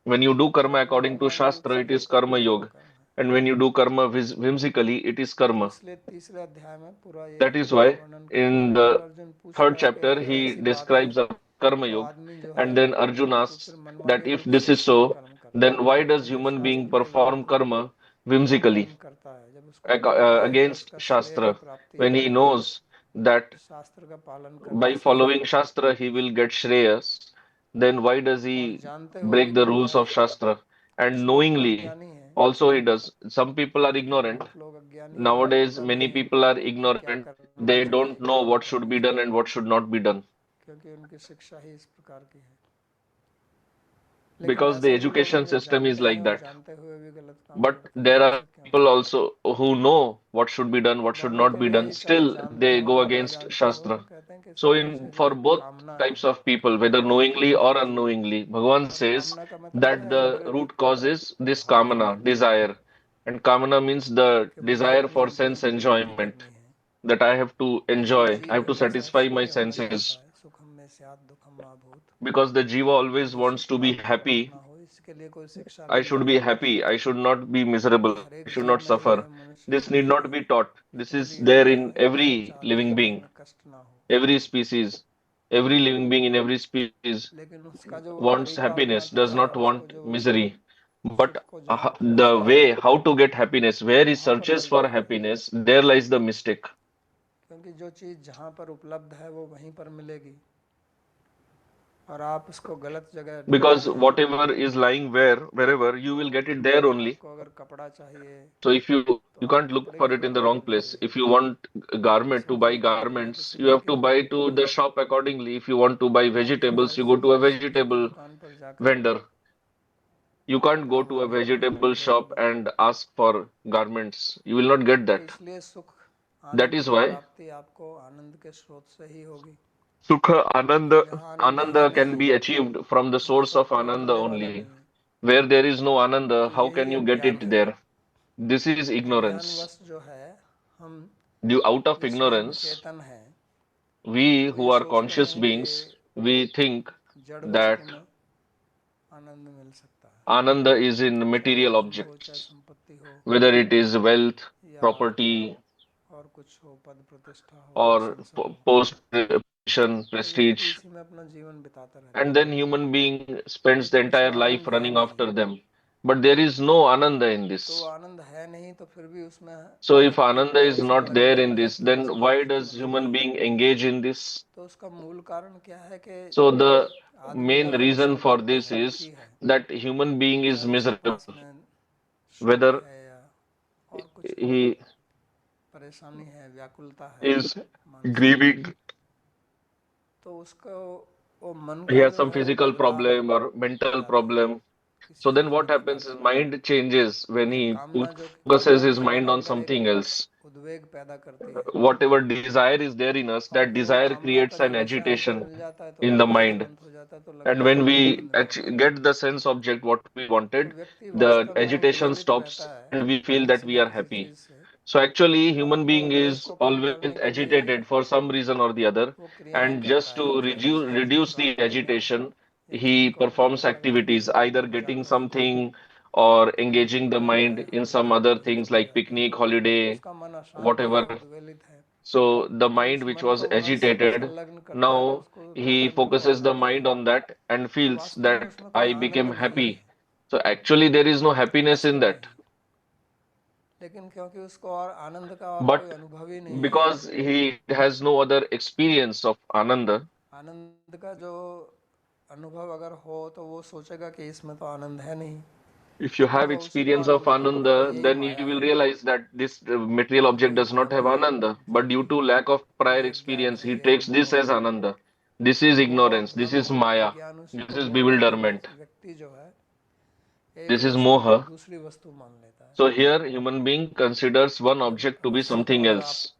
When you do और karma अपने according to पूर्ण रूप Shastra, से it is लेकर karma के कर्म yoga. करना है। And when you do karma whimsically, it is तो karma. इसलिए तीसरे अध्याय में पूरा ये That is why वर्णन करता in है। फिर the अर्जुन पूछता third है कि chapter अगर he ऐसी बात है describes a karma तो yoga, आदमी जो है and then Arjun तो asks फिर that मनमाने if रूप this से is क्यों so, कर्म करता then है, why does जब human being शास्त्र के perform विरुद्ध karma क्यों whimsically कर्म करता है, जब उसको पता है कि against उसका श्रेय की Shastra, प्राप्ति when he है, knows that शास्त्र का पालन करने by से ही following Shastra he will get Shreyas, then why does और he जानते हुए भी break the rules करता है। of Shastra? कुछ And लोग knowingly अज्ञानी हैं, also he does. Some people are ignorant. कुछ लोग अज्ञानी हैं, Nowadays, अनभिज्ञ many हैं people are कि क्या ignorant. करना They चाहिए don't know क्या नहीं what should करना be done चाहिए, and what should not be done क्योंकि उनकी शिक्षा ही इस प्रकार की है। लेकिन because the ऐसे भी लोग हैं education जो system is जानते हैं like और that. जानते हुए भी गलत काम But करते हैं, there are ऐसा क्यों people करते हैं। also who know what should be done, तो what should दोनों not के be लिए done. ही, चाहे Still, जानते they हो go या ना against जानते हो, Shastra. कहते हैं कि So, इसके in पीछे for जो both कामना है types of people, whether उसी की knowingly वजह or से, unknowingly, Bhagavan और says कामना का मतलब that है the इंद्रिय root cause is this भोग kamana, desire, and kamana means the कि मुझे desire अपनी for इंद्रियों sense की तृप्ति enjoyment. करनी है। That I have to क्योंकि enjoy, I जीव have to हमेशा satisfy my सुखी होना चाहता senses. है, सुखम में स्यात् दुखम मा भूत, Because the jiva always मुझे wants सुख to be प्राप्त हो दुख happy. ना हो, इसके लिए कोई शिक्षा I नहीं should be देता। happy. I should not be क्योंकि miserable. हर I एक should जीव not में जो suffer. है मनुष्य This में need भी not be taught. This इतना is भी there हृदय in है कि वो every चाहता living है कि being, हमें कष्ट ना हो, every species, every living being in every species लेकिन उसका जो वो wants तरीका happiness, अपनाता does है, not उसको want जो misery. सुख But को जहाँ the खोजता है way how to get happiness, where he वहाँ पर searches for गलती है। happiness, there lies the mistake. क्योंकि जो चीज़ जहाँ पर उपलब्ध है वो वहीं पर मिलेगी, और आप उसको गलत जगह ढूंढ Because रहे हैं। whatever is lying wherever, you will get it there only. आपको अगर कपड़ा चाहिए So if तो you आप can't look कपड़े for की it in the दुकान wrong पर place. जाइए, If you want a garment to किसी buy जूते की दुकान पर, garments, you सिलाई have की to buy दुकान पर to the जाइए, shop accordingly. If you want to buy आप जो है vegetables, you go to a सब्जी की vegetable दुकान पर जाकर vendor. You can't कपड़ा go to a मांगेंगे और vegetable खरीदेंगे shop नहीं। and ask for garments. You will not get तो that. इसलिए सुख That आनंद is की why प्राप्ति आपको आनंद के स्रोत से ही होगी। Sukha, और Ananda, जहाँ आनंद है Ananda can नहीं be achieved from the वहाँ source पर of कोई Ananda तुल्य वाला only. नहीं है। Where there is no Ananda, तो how can यही you get अज्ञान it है। there? This is ignorance. अज्ञानवश जो है हम, Due out of जिसमें हम ignorance, चेतन हैं, we वो who ये are सोचते conscious हैं beings, कि we think जड़ that वस्तु में आनंद मिल सकता है, Ananda is in चाहे वो material धन हो, चाहे objects, संपत्ति हो, whether it is wealth, या property, और कुछ हो, पद प्रतिष्ठा हो, or प्रशंसा हो। post position, तो व्यक्ति prestige, इसी में अपना जीवन बिताता रहता and है, then human being spends the लेकिन entire उसमें life आनंद है running नहीं। after them. But there is no Ananda in तो this. आनंद है नहीं तो फिर भी उसमें So if व्यक्ति Ananda is Prem not there संलग्न in this, रहकर then उसको why आनंद does नहीं human है। being engage in this? तो उसका मूल कारण क्या है कि So the आदमी main अगर reason for असंतुष्ट this है, दुखी is है, that human being is चाहे उसके miserable. पास में शोक Whether है या और कुछ he परेशानी है, व्याकुलता है is मानसिक, grieving, तो उसको वो मन he का has जो some है वो physical बदलाव problem or हो mental जाता है, problem. So किसी then चीज़ what में happens बदलाव is हो जाता mind changes when है। या he कामना जो, focuses कामना हis भी mind हमारे on अंदर एक something else. उद्वेग पैदा करती है, Whatever desire is there in us, और that फिर वो desire कामना creates का an जब विषय हमको agitation मिल जाता है तो in वो the भी mind. जीवंत हो जाता है, तो And लगता है when कि we आनंद मिल रहा है। get the sense object what we तो wanted, व्यक्ति the वास्तव में agitation विचलित stops रहता है and we feel that किसी we न are किसी happy. चीज़ से, So actually, और human अपने being उद्वेग is को कम always करने के लिए agitated for some reason or the other, वो क्रियाएं and करता just है, to चाहे वो शारीरिक reduce the प्राप्ति हो agitation, या किसी he को performs भोग लगाने के activities, लिए either कहीं getting जाता है, something or engaging the भोग mind है, in उसको some खाने other के लिए things चले like जाते हैं, picnic, holiday, उसका मन अशांत है, whatever. उद्वेलित है, So the तो mind उस which मन was को वहाँ agitated, संलग्न करता है, तो now उसको he लगता है मेरे को focuses the आनंद है, mind on that and तो feels वास्तव में that उसमें कोई I आनंद became नहीं है, happy. So actually there is no happiness in वास्तव में that. ही। लेकिन क्योंकि उसको और आनंद का और कोई But अनुभव ही नहीं है, because he has no other experience of Ananda, आनंद का जो अनुभव अगर हो तो वो सोचेगा कि इसमें तो आनंद है नहीं, if you लेकिन have वो उसी को experience of आनंद मानता है, Ananda, यही then you माया will है, realize that this material object यही does not भ्रम have है, Ananda. But due यही to lack of prior यही अज्ञान experience, है, he यही takes मोह this as है। Ananda. This is तो वो ignorance. This is Maya. अज्ञान This तो is वो bewilderment. व्यक्ति जो है This एक is वस्तु को moha. दूसरी वस्तु मान लेता है। So here, human being considers one जब object to be रस्सी को something अगर आप else.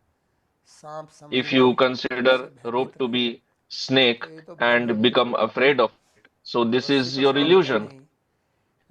सांप समझ If लें you और उससे consider rope भयभीत to रहें be snake तो ये तो भ्रम है and भाई। become afraid of it, so वो this रस्सी is तो your सांप है illusion. नहीं,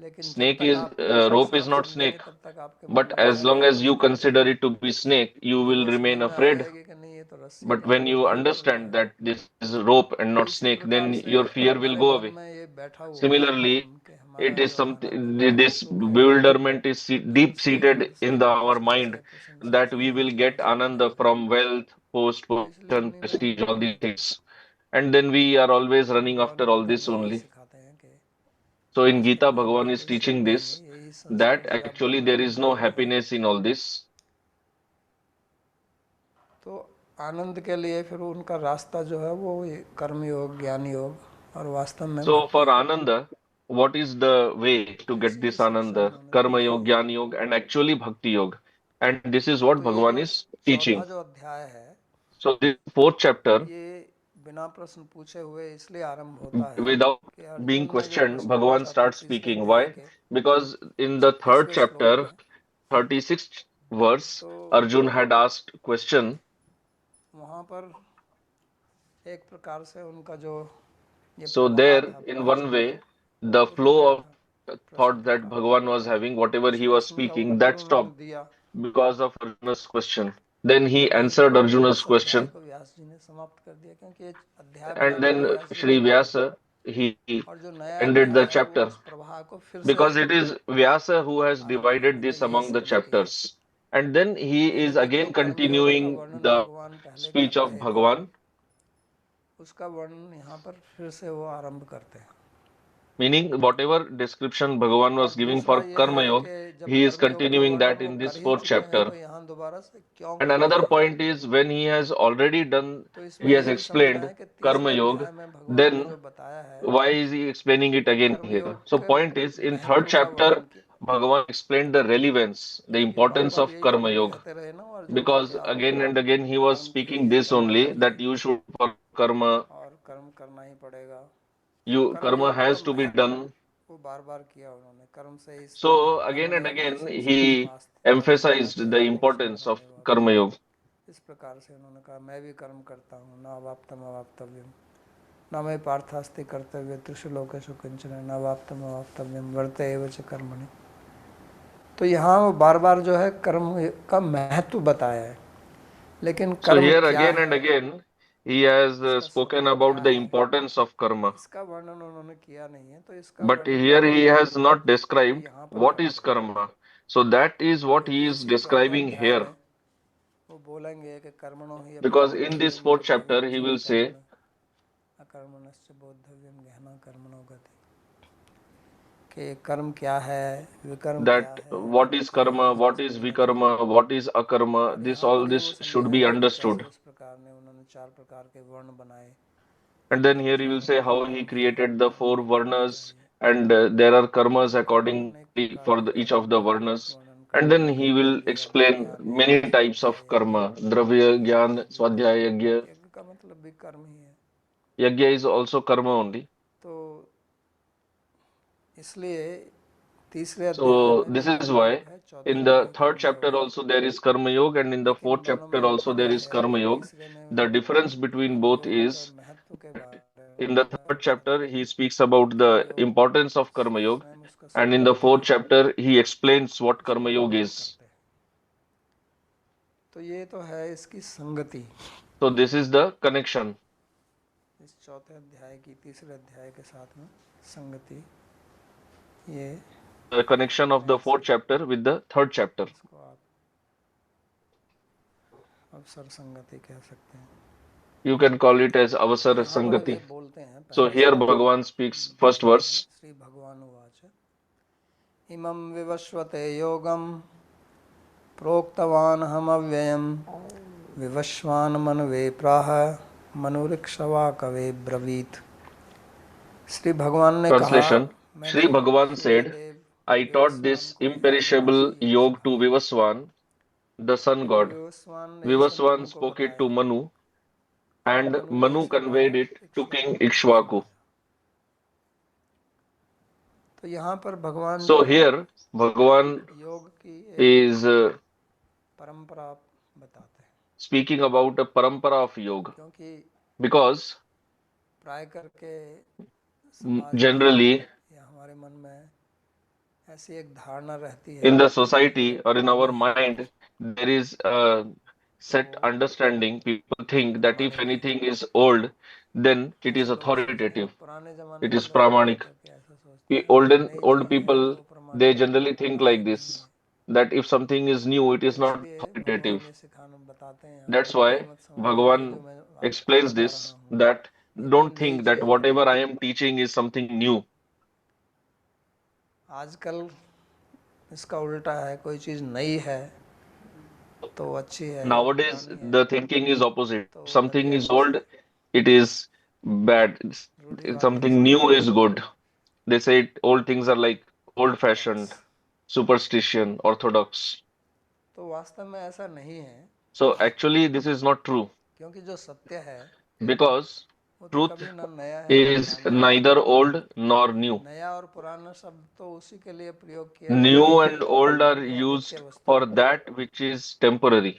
लेकिन जब Snake तक is आप उसको rope is सांप not समझेंगे snake, तब तक आपके मन but में as माया long नहीं as you घुस पाएगी। consider it to be snake, you जब will वो समझ remain में आ afraid. जाएगी कि नहीं ये तो रस्सी है But तो when आपको you भय नहीं understand लगेगा। that this is rope and तो not इसी snake, प्रकार then से your fear will हमारे go मन away. में ये बैठा हुआ है Similarly, भ्रम कि it हमारा is जो आनंद something, है, this सुख है, bewilderment is धन deep से seated बल in से our प्रतिष्ठा mind से प्रशंसा that से we will धन get से ananda वैराग्य। from wealth, post, तो इसलिए position, उन्हीं में हम prestige, all लीन these रहते हैं। things. And then we are always तो running भगवान after all गीता this में यही only. सिखाते हैं कि So in जिसको Gita, प्रेम Bhagavan is करके teaching समझेंगे this, यही that संस्कृति आप actually Bhagavad there is Gita no में है। happiness in all this. तो आनंद के लिए फिर उनका रास्ता जो है वो ये कर्म योग, ज्ञान योग और वास्तव में So भक्ति for योग। Ananda, what is the way to तो get इसी की this शिक्षा Ananda? उन्होंने दी Karma है। Yoga, Jnana Yoga, and actually Bhakti Yoga. And this is what तो ये Bhagavan जो is चौथा teaching. जो अध्याय है So this fourth chapter, ये बिना प्रश्न पूछे हुए इसलिए आरंभ होता है without कि being अर्जुन ने जो questioned, प्रश्न Bhagavan पूछा था starts तीसरे speaking. अध्याय Why? के Because in the third 36वें श्लोक chapter, में, 36th verse, तो Arjun had asked question. वहाँ पर एक प्रकार से उनका जो ये So प्रवाह there, था in बातचीत one का way, वो the रुक गया flow था of प्रश्न thought के that कारण। Bhagavan was having, whatever उस he was प्रश्न का speaking, उत्तर that उन्होंने stopped दिया because of Arjuna's question. Then he तभी answered Arjuna's इस अध्याय question. को व्यास जी ने समाप्त कर दिया, क्योंकि ये अध्याय बड़ा And बड़ा then व्यास जी ने Sri लिखा है Vyasa, he और जो नया ended अध्याय the है वो chapter उस प्रवाह को फिर से because it is Vyasa who has आरंभ कर divided देगा, this यही among the संगति है। chapters. And then he is यानी जो again कर्मयोग का continuing वर्णन the भगवान पहले कर speech of रहे थे Bhagavan, उसका वर्णन यहाँ पर फिर से वो आरंभ करते हैं। meaning whatever description Bhagavan और was giving दूसरा for ये Karma है Yoga, कि जब he is कर्मयोग का continuing वर्णन that वो in कर this ही fourth चुके हैं तो chapter. यहाँ दोबारा से क्यों And करते another हैं? point is when he has already done, तो इसमें he has ये भी समझना explained है कि Karma तीसरे Yoga, अध्याय में भगवान ने then जो बताया है why is he explaining it कि again here? कर्मयोग So के point is in third महत्व का वर्णन chapter, किया, Bhagavan explained the relevance, the क्योंकि बार importance बार of यही तो Karma Yoga. कहते रहे ना वो अर्जुन को कि Because आप again and again he was कर्म speaking कीजिए, this कर्म only that करिए you should follow karma, और कर्म करना ही पड़ेगा। तो you karma कर्मयोग का has to be महत्व done. वो बार बार किया उन्होंने, कर्म से ही So again and कर्मयोग again से ही सब he स्वास्थ्य धन emphasized the राज्य importance of ऐश्वर्य वगैरह। Karma Yoga. इस प्रकार से उन्होंने कहा मैं भी कर्म करता हूँ, न अवाप्तम अवाप्तव्यम न मैं पार्थास्ति कर्तव्य त्रिषु लोकेषु किंचन न अवाप्तम अवाप्तव्यम वर्ते एव च कर्मणि। तो यहाँ वो बार बार जो है कर्म का महत्व बताया है, लेकिन So कर्म here क्या again and है again he has इसका spoken स्वरूप क्या about the है importance of karma. इसका वर्णन उन्होंने किया नहीं है, तो इसका But वर्णन here he करेंगे has not तो described यहाँ पर what is करेंगे, karma. So that is what he क्योंकि is इसी चौथे describing अध्याय here. में वो बोलेंगे कि कर्मणो ही अपि Because in this बोद्धव्यम fourth chapter बोद्धव्यम he च will कर्मण say अकर्मणश्च बोद्धव्यम गहना कर्मणो गति, कि कर्म क्या है, विकर्म क्या that है, what is गति क्या karma, है, इसको what is समझना चाहिए। vikarma, what is akarma, और this यहाँ all पर ही वो this should be समझाएंगे कि कैसे understood. उस प्रकार ने उन्होंने चार प्रकार के वर्ण बनाए, And then जिनके here he will अनुसार say उनका how he कर्म है, created the कर्म four भी करना varnas चाहिए। and there are karmas तो यहाँ पर अनेक accordingly प्रकार for के each कर्मों of the का varnas. वर्णन And करते then हैं, he यज्ञ will यज्ञ explain ज्ञान many यज्ञ types स्वाध्याय of यज्ञ karma. Dravya, Gyan, यज्ञ Swadhyaya, Yajna. यज्ञ का मतलब भी कर्म ही है। Yajna is also karma only. तो इसलिए तीसरे अध्याय So में भी this is कर्मयोग why है, चौथे in में the भी third chapter कर्मयोग है, also there is Karma Yoga and in the लेकिन fourth दोनों में chapter also अंतर there ये is है Karma कि Yoga. तीसरे में The difference between both कर्मयोग के is महत्व के बारे में in the बताया third chapter कि he speaks about the कर्मयोग importance of Karma Yoga स्वयं उसका and in स्वरूप the क्या fourth है, chapter he explains what उसका Karma Yoga वर्णन is. करते हैं। तो ये तो है इसकी संगति, So this is the connection. इस चौथे अध्याय की तीसरे अध्याय के साथ में संगति, ये The connection of the ऐसे fourth chapter with the third chapter. इसको आप अवसर संगति कह सकते हैं। You can call it as तो Avasar यहाँ पर वे Sangati. बोलते हैं So पहले here श्लोक में, Bhagavan speaks first बोलते हैं verse. श्री भगवान उवाच इमं विवस्वते योगं प्रोक्तवान् अहमव्ययं विवस्वान् मनवे प्राह मनुरिक्षवा कवे ब्रवीत। श्री भगवान ने कहा Translation. मैंने Shri Bhagavan Surya said, Dev I taught Vivasvan this को यह imperishable महान योग yoga to सिखाया। Vivaswan, the sun फिर god. विवस्वान ने इसे Vivaswan मनु को spoke it to बताया। Manu. and मनु ने Manu इसे conveyed बताया it to King इक्ष्वाकु को Ikshvaku. समझाया। तो यहाँ पर भगवान जो So है here Bhagavan योग की एक is परंपरा बताते हैं, speaking about a parampara of yoga क्योंकि because प्राय करके समाज में generally या हमारे मन में ऐसी एक धारणा रहती है in the कि जो society जगत or in our पुरानी है mind there is a तो set understanding. People वो think that if प्रामाणिक है, anything is old, then it ऐसे is लोग सोचते हैं। authoritative, पुराने जमाने it के is लोग प्राय pramanik. करके ऐसा सोचते हैं, अगर Olden नई old चीज है people तो they प्रमाणिक है, generally think पुरानी like नहीं this, है। that if something is new, it तो is not इसलिए authoritative. भगवान ये सिखाना बताते हैं यहाँ That's पर कि ये why मत समझना कि ये जो Bhagavan मैं आपको explains बता रहा this, हूँ that ये कोई don't नई think that चीज नहीं whatever है। I am teaching is something new. आजकल इसका उल्टा है, कोई चीज नई है तो वो अच्छी है, Nowadays, पुरानी है the thinking is opposite. तो If वो something घटिया is कुछ old, है, it is bad. रूढ़िवादी Something समझ new है। is good. They say old things are like बस old-fashioned, superstition, orthodox. तो वास्तव में ऐसा नहीं है, So actually, this is not true क्योंकि जो सत्य है because वो तो truth कभी ना नया है ना is पुराना है। neither old nor new. नया और पुराना शब्द तो उसी के लिए प्रयोग किया जाता New है and old are जो अनित्य used वस्तु for है। that which is temporary.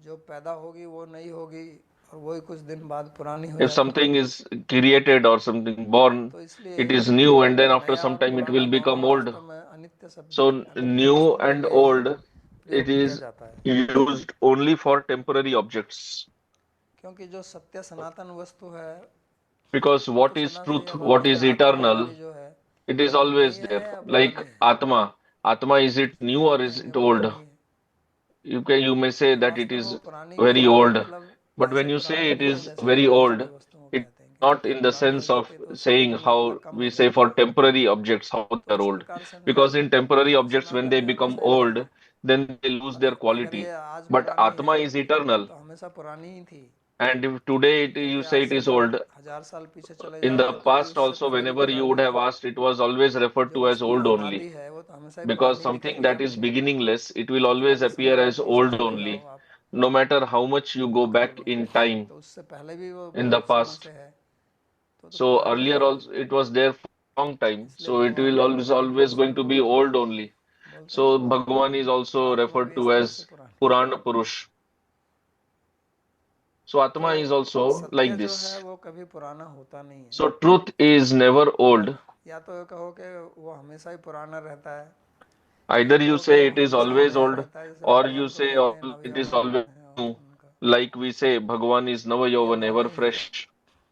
जो पैदा होगी वो नई होगी और वही कुछ दिन बाद पुरानी हो If जाएगी। something is created or something born, तो it इसलिए is new and then after नया some और time it पुराना will दोनों become old. वास्तव में अनित्य शब्द So अनित्य new वस्तुओं के and लिए ही old, it प्रयोग किया is जाता है, used only for temporary objects. क्योंकि जो सत्य सनातन वस्तु है Because वो what तो is सदा से ही truth, what हमारी is आत्मा eternal, हमारी जो है it is वो नई always है there. या Like पुरानी है। Atma. Atma, is it कुछ new लोग or is कहेंगे it old? पुरानी है, You may say तो that it वास्तव में वो is पुरानी very कहने का old. मतलब But when ऐसे you पुरानी say it नहीं है is जैसे very हम old, दूसरी वस्तुओं को it's कहते हैं कि not ये in the पुरानी हो sense of जाती है तो उसका saying गुण इतना how कम we हो say जाता for है। temporary objects how तो they are उस old. प्रकार से नहीं Because है, in temporary क्योंकि objects, when they सनातन है become हमेशा रही है। old, then they lose और their अगर ये quality. आज But पुरानी Atma है is eternal. तो हमेशा पुरानी ही थी, And if today क्योंकि you say आज it से is old, 1000 साल पीछे चले in the जाओगे तो भी past उससे also, पहले भी whenever you पुरानी would have थी। asked, it was always referred जो to as वस्तु old अनादि only. है वो तो हमेशा ही Because पुरानी something दिखेगी that is आपको, beginningless, it will कितना always भी appear समय आप as पीछे old चले जाओ only. आप No matter how much you go काल back में, in time तो उससे पहले भी वो in the बहुत समय past. से है तो So पुरानी earlier रहेगी। also it was there for a long time. इसलिए So it भगवान will always दूसरे going to be लोग old only. बोलते हैं So कि Bhagavan is also आत्मा referred भी to इस तरह से as पुरानी है। Purana Purush. So तो Atma is also सत्य like जो है this. वो कभी पुराना होता नहीं है, So truth is never और old. या तो ये कहो कि वो हमेशा ही पुराना रहता है, या Either ये you कहो कि say वो it is हमेशा ही always नया old, रहता है, जैसे or you भगवान को say कहते हैं it is नवयौवन always है new. उनका, Like we say Bhagavan is या Navayauvan, दोनों ever ही हैं, fresh,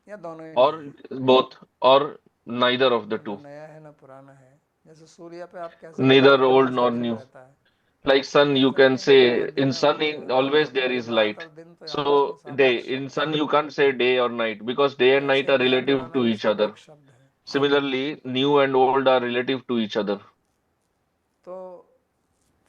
या दोनों ही नहीं or है, both, or neither of the वो ना two. नया है ना पुराना है। जैसे सूर्य पे आप कह सकते हैं कि Neither वो old हमेशा nor दिन new. रहता है, Like या sun, कह you सकते can हैं कि say भगवान in दिन है sun रात always होती है, there is दिन रात light. और दिन तो आपस में So day सापेक्ष in शब्द है। sun you can't say day or night because day तो and night ऐसे ही are नया relative पुराना to भी each other. सापेक्ष शब्द है। Similarly, new and old are relative to each other. तो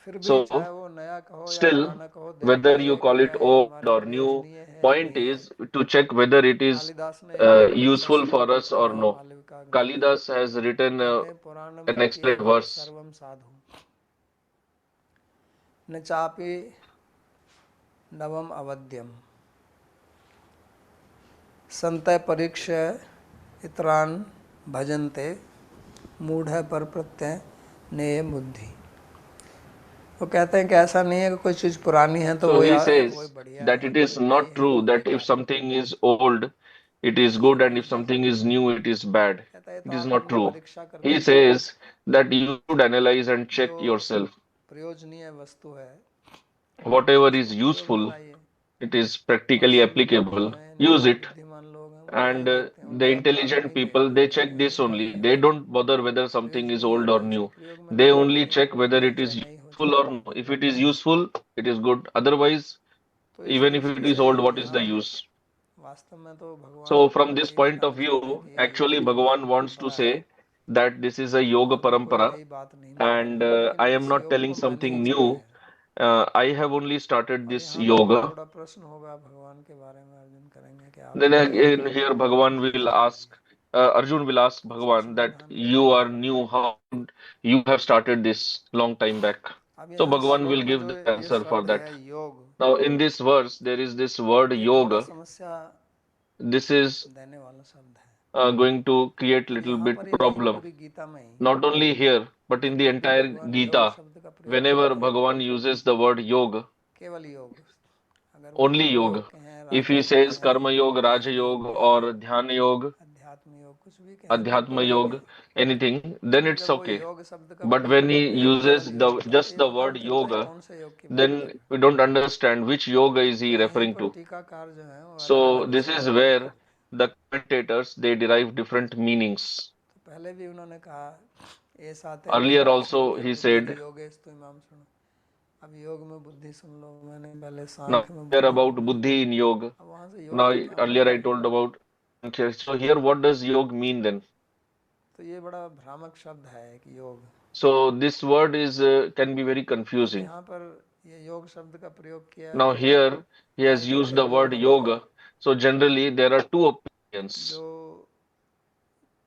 फिर भी So चाहे वो नया कहो या still, पुराना कहो, देखते whether रहिए you कि call it क्या ये old हमारे or new, प्रयोजनीय है या point नहीं है। is to check whether it is Kalidas ने एक बहुत अच्छा useful श्लोक for us लिखा or है no. मालविकाग्नि में, Kalidas has written कहते हैं पुराणम an excellent इत्येतत् verse. सर्वम साधु न चापि नवम अवध्यम संतय परीक्ष्य इतरान भजन्ते मूढ़ पर प्रत्यय नेय बुद्धि। वो कहते हैं कि ऐसा नहीं है कि कोई चीज़ पुरानी है तो So he वही says बढ़िया that है it और is कोई नई not है तो true वो that if बेकार है, something is old, it is ये good, and नहीं if है। something is new, it is bad. कहता है तो It is आप not अपनी true. परीक्षा करके He देखो, says that you should analyze and जो check yourself. प्रयोजनीय वस्तु है Whatever उसको is प्रयोग में useful, लाइए। it is और practically संत लोग जो applicable. हैं जो Use it. बुद्धिमान लोग हैं वो And यही देखते हैं, वो the नया पुराना intelligent नहीं people, देखते, they वो check कहते हैं this इसको only. बढ़िया They है, don't bother whether something is प्रयोजनीय old है or तो इसको new. प्रयोग में They लाइए, only चाहे check whether नई it चाहे is नई हो useful चाहे or पुरानी। no. If it is useful, it is good. Otherwise, तो इस even if it दृष्टि is से old, what is यहाँ the use? वास्तव में तो भगवान So from this यही point of दिखाना चाहते हैं view, कि ये योग actually की एक Bhagavan wants to परंपरा है say that this is a yoga और वो कोई parampara, नई बात नहीं बता and रहे हैं, लेकिन I am इस not योग telling को मैंने ही something चलाया new. है। I have only started और this यहाँ पर yoga. थोड़ा प्रश्न होगा भगवान के बारे में, अर्जुन करेंगे कि आप Then नए हैं again, here Bhagavan तो will कैसे ask, किए, Arjun will ask तो उसका Bhagavan that समाधान you देखेंगे। are new, how you have started this long time back. अब So यहाँ Bhagavan श्लोक will में give जो the ये answer for शब्द that. है योग, Now in this verse, there is this word ये थोड़ा yoga. समस्या this is देने वाला शब्द है। going to create और little यहाँ bit पर ही नहीं, problem. पूरी गीता में ही Not only here, but in जब the जब भी entire भगवान योग Gita, शब्द का प्रयोग whenever करते हैं, Bhagavan uses the word yoga, केवल योग, अगर वो only कर्म योग yoga. कहें, If he राजयोग says कहें, karma yoga, raja ज्ञान योग yoga, कहें, or dhyana yoga, अध्यात्म योग, कुछ भी कहें, तो adhyatma ठीक yoga, है। anything, then लेकिन it's जब वो okay. योग शब्द का But प्रयोग when he करते हैं uses केवल योग का, तो just ये the पता word नहीं चलता है yoga, कौन से योग की बात then कर रहे हैं। we don't understand which yoga is he तो यहीं referring पर to. टीकाकार जो है वो अलग So अलग this इसका is प्रयोग where करते the commentators they derive different meanings. हैं। तो पहले भी उन्होंने कहा ऐसा थे Earlier बुद्धि also संगे he बुद्धि said, योगेश तो इमाम सुनो। अब योग में बुद्धि सुन लो, मैंने पहले now सांख्य में here बुद्धि about बोला, buddhi in yoga. अब वहाँ से योग Now का क्या earlier I मतलब है? told about, okay, so here what does yoga mean then? तो ये बड़ा भ्रामक शब्द है कि योग। So this word is can be very अब confusing. यहाँ पर ये योग शब्द का प्रयोग किया Now तो here he has used ज़्यादातर the तो दो word मत हैं। yoga. So generally there are two opinions. जो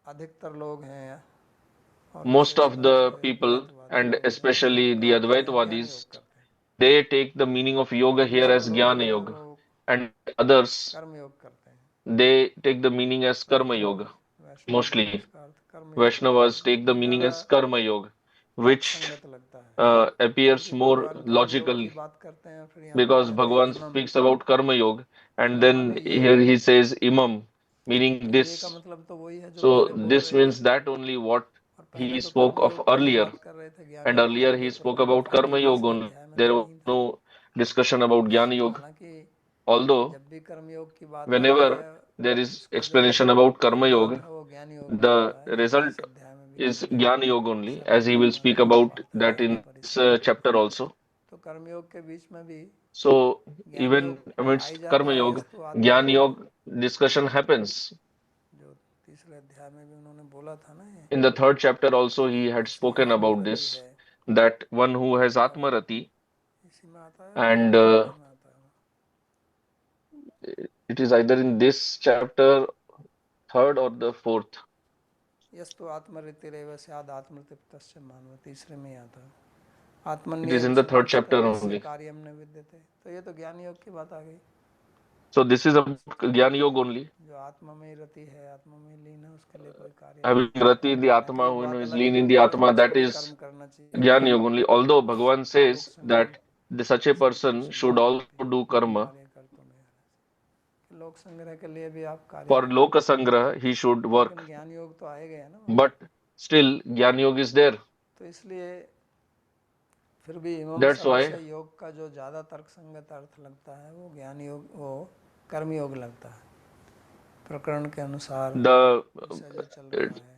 अधिकतर लोग हैं और Most विशेष of रूप the से people द्वैतवादी and लोग जो योग especially का the अर्थ है ज्ञान योग Advaitwadis, करते हैं, they take the meaning of yoga और here as दूसरे लोग जो Jnana हैं Yoga, वो and others कर्म योग करते हैं। they take the meaning as Karma Vaishnav Yoga. वैष्णव लोग Mostly इसका अर्थ कर्म योग करते Vaishnavas हैं। take the ये meaning ज़्यादा as Karma Yoga, तर्क which संगत लगता है, appears क्योंकि more भगवान कर्म योग logical की बात करते हैं, फिर यहाँ पर because कहते हैं Bhagavan इमम। speaks about Karma Yoga, and इमम then माने ये, here he says Imam, तो meaning ये का this. मतलब तो वही है जो So पहले बोल this रहे थे। means that only what और पहले he तो spoke कर्म of योग की ही earlier, बात कर रहे थे, ज्ञान and योग का earlier तो he कोई spoke प्रकरण about था नहीं, Karma Yoga 20वें only. अध्याय में तो There was नहीं था। no discussion about Jnana Yoga. हालांकि Although जब भी कर्म योग की बात आती whenever है, there is उसका जो explanation about Karma परिणाम Yoga, है वो ज्ञान योग में the होता है, जैसे result इस अध्याय में भी is आएगा। Jnana Yoga only, as he will speak सर्वधर्माधर्म about that पार्थानाम in this परित्यज्य। chapter also. तो कर्म योग के बीच में भी So ज्ञान even योग आ ही amidst जाता Karma है, Yoga, यस्तु Jnana आत्मरति, Yoga discussion happens. जो तीसरे अध्याय में भी उन्होंने बोला था ना, ये In the third chapter also he had इसी spoken about आत्मरति this, है, that one who has और Atmarati, इसी में आता है and चौथे अध्याय में आता है। it is either in this chapter, third or the fourth. यस्तु आत्मरतिरेव स्याद् आत्मतृप्तस्य मानव, तीसरे में ही आता है। It is आत्मन्येव in the च third तिष्ठत chapter यस्य only. कार्यं न विद्यते। तो ये तो ज्ञान योग की बात आ गई। So this is about Jnana Yoga only. जो आत्मा में रति है, आत्मा में लीन है, उसके लिए कोई कार्य Having नहीं। Rati in the हालांकि Atma, वो who बात is अलग है lean जो in the कह रहे हैं Atma, उसको that भी is कर्म करना चाहिए, Jnana Yoga only. Although Bhagavan लोक says Sangam that such a person should also संग्रहार्थी do karma. कार्य कर तो नहीं, लोक संग्रह के लिए भी आप कार्य For करें, Loka Sangraha, he should लेकिन work. ज्ञान योग तो आएगा है ना वहाँ But पर। still, Jnana Yoga is there. तो इसलिए फिर भी इमम That's शब्द why से योग का जो ज़्यादा तर्क संगत अर्थ लगता है वो ज्ञान योग, वो कर्म योग लगता है, प्रकरण के अनुसार the विषय जो चल रहा है।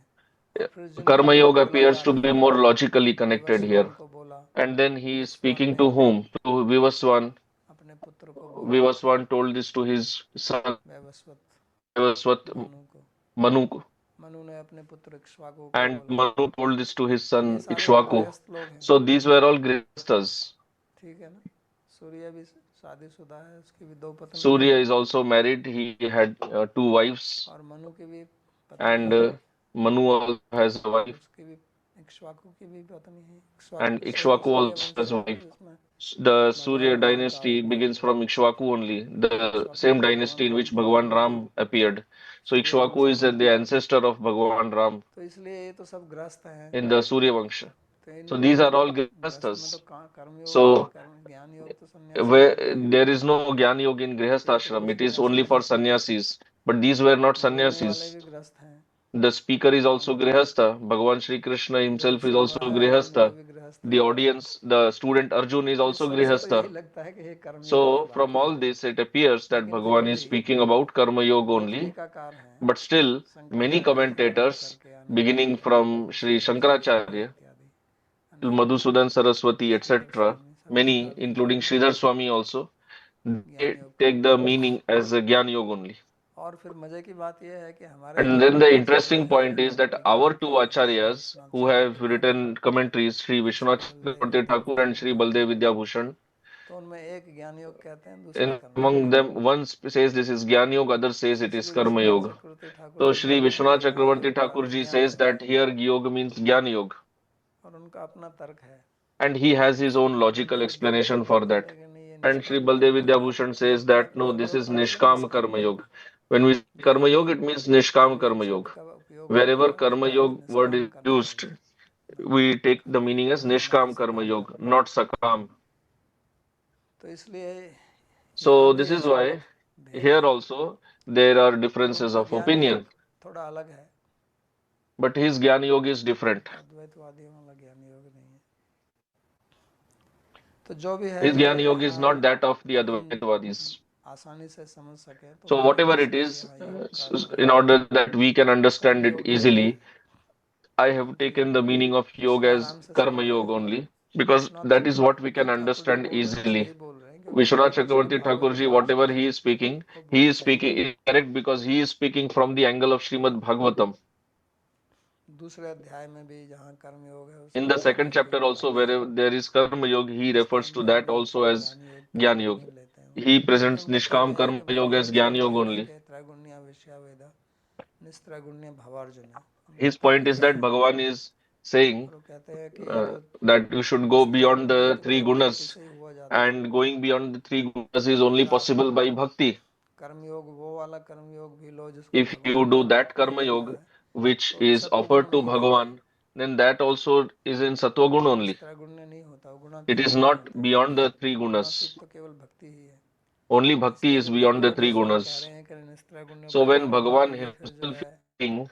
और फिर जिनको Karma जो Yoga बोला appears जा to रहा be है, more logically connected here. Vivasvan को बोला, And then he is Vivasvan speaking ने to whom? To Vivaswan. अपने पुत्र को बोला, Vivaswan told this to his son Vaivasvata Vivaswat Manu को, Manu, मनु ने अपने पुत्र इक्ष्वाकु को and बोला। Manu told this to his तो ये son सारे तो Ikshvaku. गृहस्थ लोग हैं, So these were all grihasthas. ठीक है ना। सूर्य भी शादीशुदा है, उसकी भी दो पत्नियां Surya हैं, is also married. He had two wives, और मनु की भी पत्नी and है, Manu also has a और wife, उसकी भी इक्ष्वाकु की भी पत्नी है। and इक्ष्वाकु से ही तो Ikshvaku सूर्य also वंश has a है ना, wife. जिसमें The Surya भगवान राम का dynasty आविर्भाव begins हुआ। from Ikshvaku only, तो the इक्ष्वाकु same तो भगवान dynasty in राम which के भी Bhagwan Ram appeared. So सूर्य वंश Ikshvaku is में है। the ancestor of Bhagwan Ram तो इसलिए ये तो सब गृहस्थ हैं। in the Surya Vangsha. तो So इनमें these are all गृहस्थ में तो grihasthas. कर्म योग है, So कर्म ज्ञान योग तो सन्यासी where करते हैं, there is no Jnana Yoga in ये तो Grihasthashram, कोई it is सन्यासी only नहीं for है। sannyasis. But these were not बोलने वाले sannyasis. भी गृहस्थ हैं, The speaker is also भगवान Grihastha. Bhagavan Shri Krishna जो himself is सुन also रहा है अर्जुन वो Grihastha. भी गृहस्थ The है। audience, the student Arjun is तो इस also सब से तो यही Grihastha. लगता है कि ये कर्म योग की So बात from है, all this, it appears that लेकिन फिर Bhagavan is भी speaking about Karma Yoga जो only. टीकाकार हैं, But still, many शंकराचार्य से आरंभ commentators, करके आनंद beginning from Rishi Sri Darshan Sharma Shankaracharya इत्यादि to अनेक Madhusudan Saraswati, श्रीधर etc., स्वामी, सब इसका many, अर्थ including निकाला Sridhar Swami also, ज्ञान they योग take the करके। meaning as a Jnana Yoga only. और फिर मजे की बात यह है कि हमारे And जो then the आचार्य interesting हैं point is that टीका our two लिखे हैं, Shri acharyas Vishwanath who have Chakraborty Thakur written commentaries, Sri और Shri Vishwanath Baldev Chakravarti Thakur and Vidyabhushan Sri कहते Baldev हैं, Vidyabhushan, तो उनमें एक ज्ञान योग कहते हैं, दूसरा in कर्म योग among कहते them, हैं। one says this is Jnana Yoga, other says तो it is Shri Karma Vishwanath Yoga. Chakraborty Thakur So ji Sri कहते हैं Vishwanath कि यहाँ Chakravarti योग का Thakur अर्थ ji ज्ञान says योग that है, here Yoga means Jnana Yoga, और उनका अपना तर्क है। and he has his Shri own logical Baldev explanation Vidyabhushan for कहते that. हैं कि नहीं, ये And Sri निष्काम कर्म Baldev योग है, Vidyabhushan says योग का that अर्थ no, जो this करो is करो, लेकिन Nishkam निष्काम Karma कर्म Yoga. करो। When we say Karma जो Yoga, it means Nishkam कर्म योग Karma शब्द Yoga. का उपयोग होता Wherever है Karma उसका अर्थ Yoga word निष्काम is कर्म योग used, है, we take the meaning as न कि Nishkam Karma सकाम Yoga, कर्म योग। not Sakam. तो इसलिए यहाँ So भी this is है why भेद here है, also there are पर differences उनका of ज्ञान opinion, योग थोड़ा अलग है, but his Jnana Yoga is different. अद्वैतवादियों वाला ज्ञान योग नहीं है। तो जो भी है His जो Jnana Yoga is यहाँ not that of the upon Advaitavadis. आसानी से समझ सके तो So उनके whatever it इसलिए is, यहाँ योग का in earth order that we can understand it कर्मयोग नहीं है, easily, I have कि taken the meaning of yoga उसमें as आराम से समझ Karma Yoga जाएगा। only, because Vishwanath that is what we Chakraborty can Thakur जो understand बोल रहे हैं वो सही easily. बोल रहे हैं, क्योंकि Vishwanath उन्होंने Shrimad Chakravarti Bhagavat Thakur ji, Gita whatever को he बहुत is सही speaking is correct because he is speaking from the angle of Śrīmad-Bhāgavatam. दूसरे अध्याय में भी जहाँ कर्मयोग है In उसमें the भी second कहते हैं कि chapter वो also, ज्ञान where योग, there is Karma Yoga, he refers निष्काम to that कर्म योग also को as ज्ञान योग के Jnana रूप में Yoga. ही लेते हैं वो, He क्योंकि presents उनका कहना Nishkam है Karma कि Yoga भगवान as Jnana स्वयं Yoga ही only. एक है, त्रैगुण्य विषया वेदा निस्त्रैगुण्य भवार्जुन है, His गीता point के is that Bhagavan is saying और वो कहते हैं कि ये जो that you should go beyond निस्त्रैगुण्य है the तो three केवल भक्ति gunas, से ही हुआ जाता है। and going beyond the three gunas is only अगर आप possible by bhakti. कर्मयोग वो वाला कर्मयोग भी लो जिसको If you भगवान do को that दिया Karma जाता Yoga, है which तो भी is सत्वगुण offered to नहीं रहता है, Bhagavan, then that also is in Sattva Guna only. निस्त्रैगुण्य नहीं होता, वो It गुणातीत is नहीं not होता है, beyond the three गुणातीत gunas. तो केवल भक्ति ही है। Only bhakti इसलिए is जब beyond the भगवान ही three स्वयं कह रहे gunas. हैं कि निस्त्रैगुण्य So when भवार्जुन Bhagavan तो ये फिर जो himself is है saying,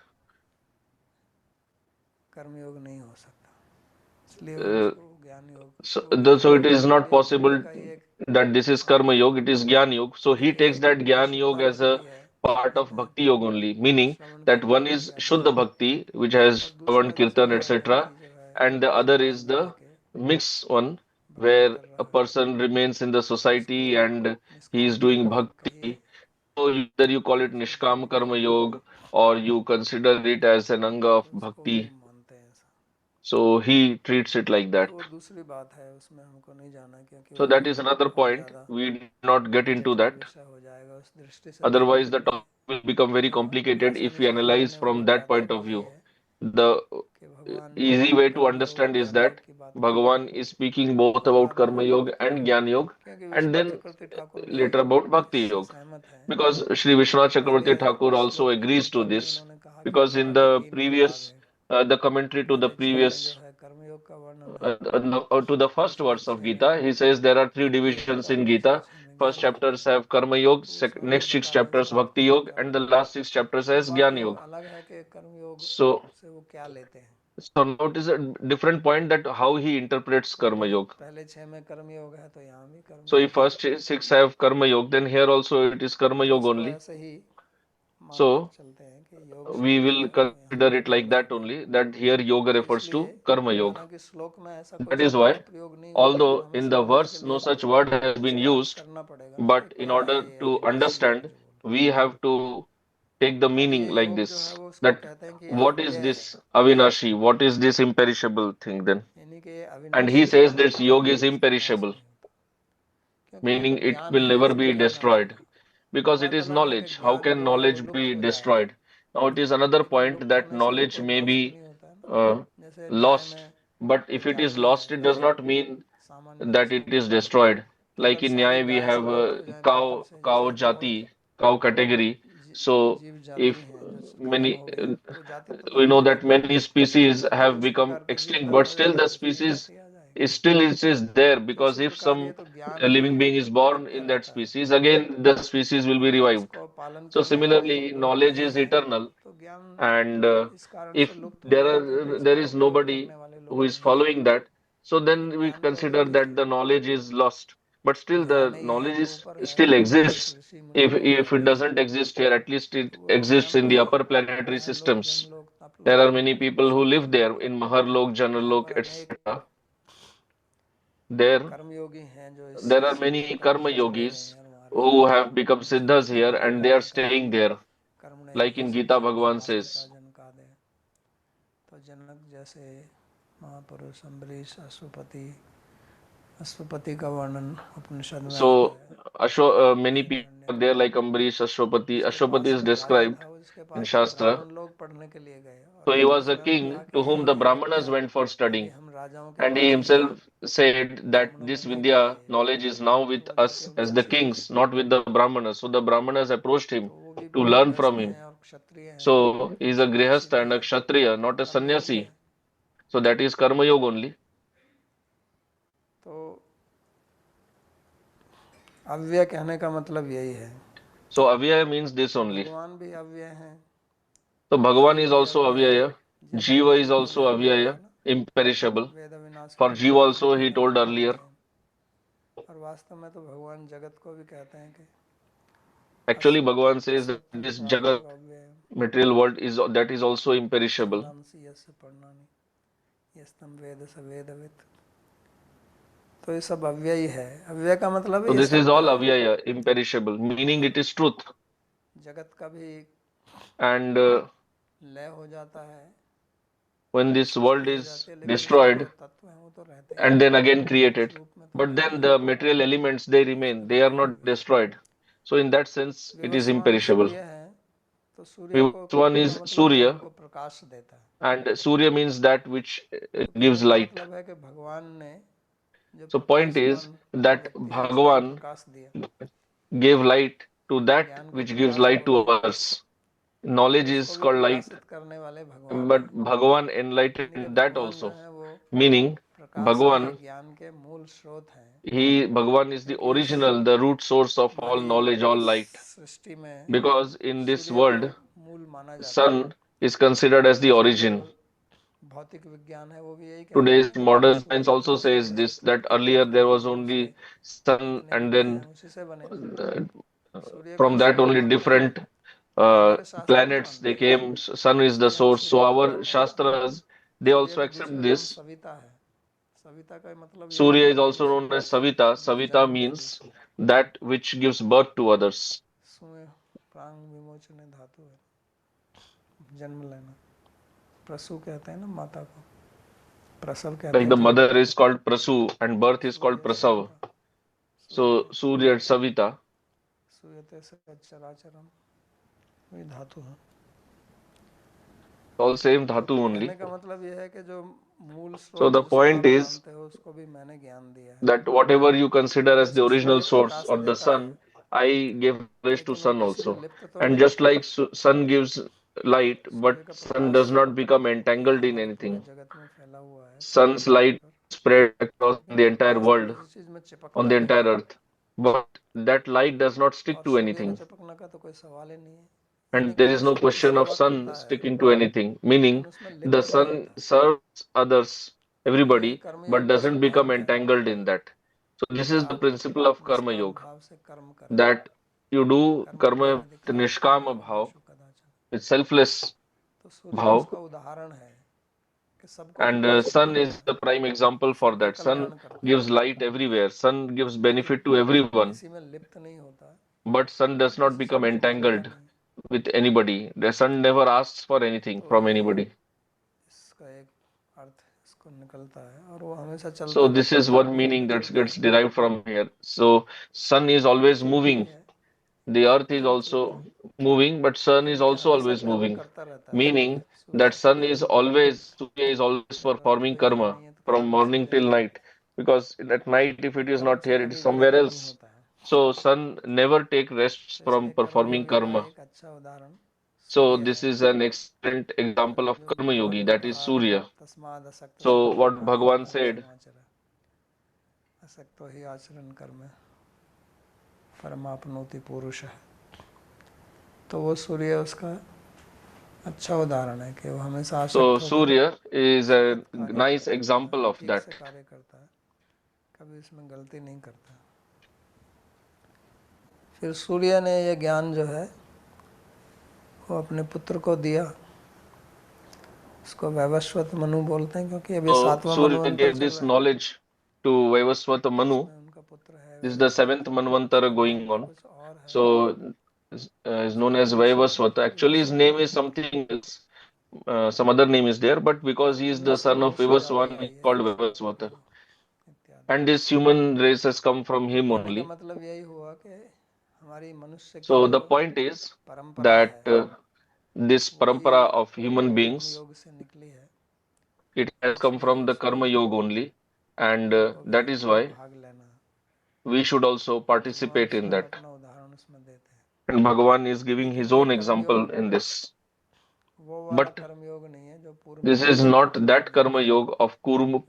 कर्मयोग नहीं हो सकता, इसलिए वो uh, उसको ज्ञान योग, तो ज्ञान so it योग is not ये भक्ति possible का ही एक that this is अंग Karma है, Yoga, it is Jnana Yoga. So he एक takes that Jnana शुद्धा Yoga as a भक्ति है part of जिसमें Bhakti Yoga only, meaning Shravan that one कीर्तन is इत्यादि Shuddha है, Bhakti, which और has दूसरा Shravan, Kirtan, जिसमें etc., व्यक्ति जो है and the other समाज is में रह the के mixed one, भक्ति where कर a रहा है, person remains in the उसको society and he is निष्काम doing कर्मयोग कहिए Bhakti. So either you call या it फिर Nishkam कर्म Karma योग, Yoga or you consider it as an Anga of तो उसको वो Bhakti. मानते हैं ऐसा। So he treats it like तो that. वो दूसरी बात है, उसमें हमको नहीं जाना, क्योंकि So वो that is another और point. ज़्यादा We did not get into जटिल that. विषय हो जाएगा, उस दृष्टि से Otherwise, देखेंगे the नहीं। topic will become very यहाँ complicated भाषा if we निष्काम analyze करने वाली from that बात है point वो of ये view. है The कि भगवान easy way to कर्मयोग और understand is ज्ञान that योग की बात कर रहे Bhagavan हैं, is speaking both और about बाद में Karma Yoga and Jnana Yoga, क्योंकि and विश्वनाथ then चक्रवर्ती ठाकुर भी later about Bhakti इससे Yoga. सहमत हैं, Because Sri Vishwanath Chakravarti इसलिए Thakur also श्लोक के agrees to उद्भव में this. इन्होंने कहा कि Because in गीता के the तीन ही भाग previous, हैं। the commentary to the पहले 6 में जो previous है कर्मयोग का वर्णन है, to the first दूसरे verse of 6 में Gita, he says there are three भक्ति योग divisions का, in दूसरे Gita. 6 में First ज्ञान योग का, chapters have Karma Yoga, तो उसमें भी next six बता रहे हैं इस chapters बात Bhakti को Yoga, क्या and the है। last six chapters अब as बात Jnana ये Yoga. अलग है कि कर्मयोग So, से वो क्या लेते हैं। so notice a different point that how he interprets तो Karma अगर Yoga. पहले 6 में कर्मयोग है तो यहाँ भी So if कर्मयोग है, first six have Karma Yoga, then here also it is Karma तो Yoga इसको only. ऐसे ही मानकर So चलते हैं कि योग we शब्द जो will है वो यहाँ consider it like that कर्मयोग है। only, that here yoga तो refers इसलिए to Karma Yoga. हालांकि श्लोक में ऐसा कोई That is शब्द का why, प्रयोग नहीं हुआ, लेकिन although हमें in the समझने के verse no लिए such word has been विचार used, करना पड़ेगा ना कि but in क्या है order ये to आदिवासी लोग understand, जो बोल रहे we have to take the हैं। अब meaning ये like योग जो है this. वो उसको That कहते हैं कि ये what is अव्यय है, this Avinashi? What is this imperishable thing then? यानी कि ये And he अविनाशी है, says this yoga is इसका नाश imperishable, नहीं होता, क्योंकि ये meaning तो it ज्ञान will है, never इसका be क्या नाश destroyed. होगा। Because it बात is अलग है कि knowledge. How ज्ञान can जो है वो knowledge लुप्त be हो जाएगा, destroyed? Now it is another लेकिन point लुप्त that होने से भी knowledge कोई may मोक्ष तो be नहीं होता है ना। uh, जैसे न्याय lost, में but if एक it is जाति है lost, it does not mean सामान्य that पशुओं it is में, destroyed. तो Like अगर in सारी Nyaya, we गाय have समाप्त हो जाए पृथ्वी से, cow जैसे बहुत jati, cow category. So जीव जाति if हैं जो खत्म many, हो गई, तो जाति तो we खत्म know हो that जाती है, many species तो have उस become प्रकार का जीव extinct, खत्म but हो still जाएगा the तो फिर नई species जाति आ जाएगी। is still it is there, तो because इसी if प्रकार ये some तो ज्ञान a है, living being is born नित्य in that रहता है, species, again the species will be तो revived. उसको पालन So करने वाला similarly, कोई knowledge नहीं is है, eternal, तो ज्ञान and इस कारण से if लुप्त हो there गया क्योंकि are there इसका is उपयोग nobody करने वाले who लोग is नहीं है। following that, so लेकिन then we ज्ञान तो अभी consider भी that the knowledge is lost. But still, यहाँ the नहीं है knowledge तो is ऊपर है, still exists. ऋषि मुनि लोग If it रहते हैं, doesn't exist here, at least तो it वो exists स्वयं in the भी upper planetary Brahmalok, systems. जमलोक, There तपलोक, are many people who live there Satyalok, in Maharlok, जहाँ Janarlok, पर अनेक etc. There, कर्मयोगी हैं जो there इससे are सिद्ध many होकर karma यहाँ चले गए yogis हैं और वहाँ who रहते हैं। have become जैसे siddhas गीता here में भी and they are भगवान कहा staying there. कर्मणैव Like in ह्यसि Gita, सिद्धिं Bhagavan मास्थिता says. जनकादय। तो जनक जैसे महापुरुष अम्बरीश, अश्वपति का वर्णन उपनिषद में आता So, है, many people हिरण्य are there like Ambarish, Ashwapati. जिसके Ashwapati पास is कोई राजा described था, वो जिसके in पास Shastra. ब्राह्मण लोग पढ़ने के लिए गए और So he उसने was a स्वयं कहा king कि to whom ये the है Brahmanas विद्या, went for यदि studying. हम राजाओं के And he पास भी है, himself said that ब्राह्मणों this में नहीं है Vidya ये, knowledge is now तो with वो जाके us as उनसे the सीखते kings, हैं। not with the Brahmanas. So the Brahmanas approached him तो वो भी to learn गृहस्थ from him. हैं और क्षत्रिय हैं, So he is a सन्यासी grihastha नहीं and a है, kshatriya, तो not a कर्मयोग sannyasi. है। So that is karma yoga only. तो अव्यय कहने का मतलब यही है। So avyaya means this only. भगवान भी अव्यय हैं, So Bhagavan जीव is भी also अव्यय है, avyaya. जिस Jiva Veda is Veda also में भी आता avyaya, है ना, imperishable. वेद विनाश For काल Jiva also में he वेद told विनाश earlier. है। और वास्तव में तो भगवान जगत को भी कहते हैं कि Actually, Bhagavan says that असत्तु this Jagat, प्राप्तो अव्ययम् material world, is that is also imperishable. छन्दांसि यस्य पर्णानि यस्तं वेद स वेदवित्। तो ये सब अव्यय है। अव्यय का मतलब So ये this is सत्य all है। avyaya, imperishable, meaning it is truth. जगत का भी And लय हो जाता है, when this world सृष्टि हो is जाती है, लेकिन उसके जो destroyed तत्व हैं वो तो रहते हैं, and then again उस created, रूप में तो but रहते then हैं, the material elements they remain, उसमें they are लय नहीं not हुए। destroyed. So in that sense, it is Vivasvan imperishable. सूर्य है, तो सूर्य को One का is मतलब जो Surya, हमको प्रकाश देता है। and Surya means that which तो gives कहने का light. मतलब है कि भगवान ने जो So point is प्रकाशमान that व्यक्ति है उसको जो Bhagavan प्रकाश दिया, gave light to that ज्ञान के which gives Prakash light to बोलते हैं, us. तो Knowledge उसको is भी called light, प्रकाशित करने वाले भगवान but हैं। Bhagavan यानी कि enlightened that भगवान जो also. है वो Meaning, प्रकाश के, Bhagavan, ज्ञान के मूल स्रोत हैं, Bhagavan is the क्योंकि इस original, the root source of all हमारी knowledge, all light. सृष्टि में Because in this सूर्य को world, मूल माना जाता है। sun is considered as the आज का जो origin. भौतिक विज्ञान है वो भी यही कहता है Today's ना कि modern science सूर्य also कहाँ से says बने, this, that earlier there Prithvi was और only उसके sun जितने भी and ग्रह then हैं उसी से बने। uh, सूर्य को from that only स्रोत different वो हमारे शास्त्र भी planets they मानते हैं came. Sun is the कि हम source. So सूर्य को our मानते हैं ना। Shastras, they सूर्य also का दूसरा accept नाम this. सविता है। सविता का मतलब यही Surya is होता है कि also known as Savita. जो Savita जन्म देती, means that which gives birth to others. सुए प्रांग विमोचन धातु है, जन्म लेना। प्रसू कहते हैं ना माता को, प्रसव कहते Like हैं the जन्म mother को। is called Prasu and birth is called Surya Prasav. Savita, So सूयते Surya and Savita, सूयते सच्चराचरम, वही धातु है। all same तो dhatu कहने only. का मतलब यह है कि जो मूल So स्रोत the जिसको point आप is मानते हो उसको भी मैंने ज्ञान दिया है। that whatever you तो consider as the जैसे original Surya source Prakash or the देता है, sun, I gave knowledge to लेकिन वो sun किसी में also. लिप्त तो And नहीं just होता। like sun gives light, Surya but का sun Prakash does not become entangled in हमारे पूरे anything. जगत में फैला हुआ है पृथ्वी Sun's के light ऊपर, spread across लेकिन the entire प्रकाश तो world, किसी चीज में on चिपकता the नहीं entire है। earth. But that light does not stick और to सूर्य का anything. चिपकने का तो कोई सवाल ही नहीं है। यानी And कि there वो is no सबकी question of सेवा sun करता है, sticking to anything. लेकिन Meaning, उसमें the लिप्त नहीं sun होता। serves others, तो यही everybody, but कर्मयोग का doesn't become सिद्धांत है entangled in that. So this कि is the आप principle of Karma निष्काम Yoga. भाव से कर्म करें, That you do कर्म karma फल with अधिकारी nishkama bhav, फलेषु कदाचन। with selfless तो सूर्य bhav, उसका उदाहरण है कि सबको and प्रकाशित sun करता is है, the prime example for सबका that. Sun कल्याण करता है, gives light everywhere. Sun gives लेकिन benefit to everyone, किसी में लिप्त नहीं होता but sun और does not किसी से become कुछ मांगता entangled नहीं। with anybody. The sun never asks for anything तो from ये anybody. इसका एक अर्थ इसको निकलता है और वो हमेशा चलता So this रहता is है, one कभी meaning भी that चलता gets है। derived from here. So sun is तो always एक यही moving. है, The earth is यही चीज also है, moving, but sun is यानी कि also हमेशा always कर्म moving. करता रहता है सूर्य। Meaning that Surya sun is always, Surya is always जब रात को performing यहाँ karma नहीं है तो from कभी दूसरी morning till जगह है, night. Because at night, if it तो is कर्म not से here, it is कभी somewhere विरत नहीं else. होता है। So sun never take rests तो from इसलिए performing कर्मयोगी का karma. एक अच्छा उदाहरण So सूर्य this है, is an excellent example of जो karma भगवान yogi, ने that is कहा Surya. तस्माद असक्त So सतो what निराहार Bhagavan said, समाचर, असक्तो ही आचरण कर्म परमाप्नोति पुरुष है। तो वो सूर्य उसका अच्छा उदाहरण है कि वो हमेशा so आसक्त होकर Surya is a सतत कार्य nice करता रहता है, example of ठीक that. से कार्य करता है, कभी इसमें गलती नहीं करता। फिर सूर्य ने ये ज्ञान जो है वो अपने पुत्र को दिया, उसको वैवस्वत मनु बोलते हैं क्योंकि अभी So 7वां Surya मनवंतर gave चल this रहा है। knowledge to Vaivaswata तो Manu. उसमें उनका पुत्र है This is the Vaivasvata, seventh Manvantara उसका नाम going भी on. कुछ और है, So is known उसका as नाम Vaivaswata. Actually, his name is Vasudev है। something else. Some other name is there, but because he is उन्हीं the से son of मनुष्य जाति Vivaswan, he आई is है, called इक्ष्वाकु Vaivaswata. मनु इत्यादि। And this human race has come from him कहने का only. मतलब यही हुआ कि हमारी मनुष्य की So जो the point is परंपरा that है this वही parampara of human beings कर्मयोग से निकली है। it has come from the karma yoga only, and उनको भी that is why भाग लेना। we should also तो भगवान participate in स्वयं that. अपना उदाहरण उसमें देते हैं। And Bhagavan is giving लेकिन his ये own कर्मयोग example in this. वो वाला But कर्मयोग नहीं है जो पूर्व this is मीमांसा not वाला that कर्मयोग karma है, yoga क्योंकि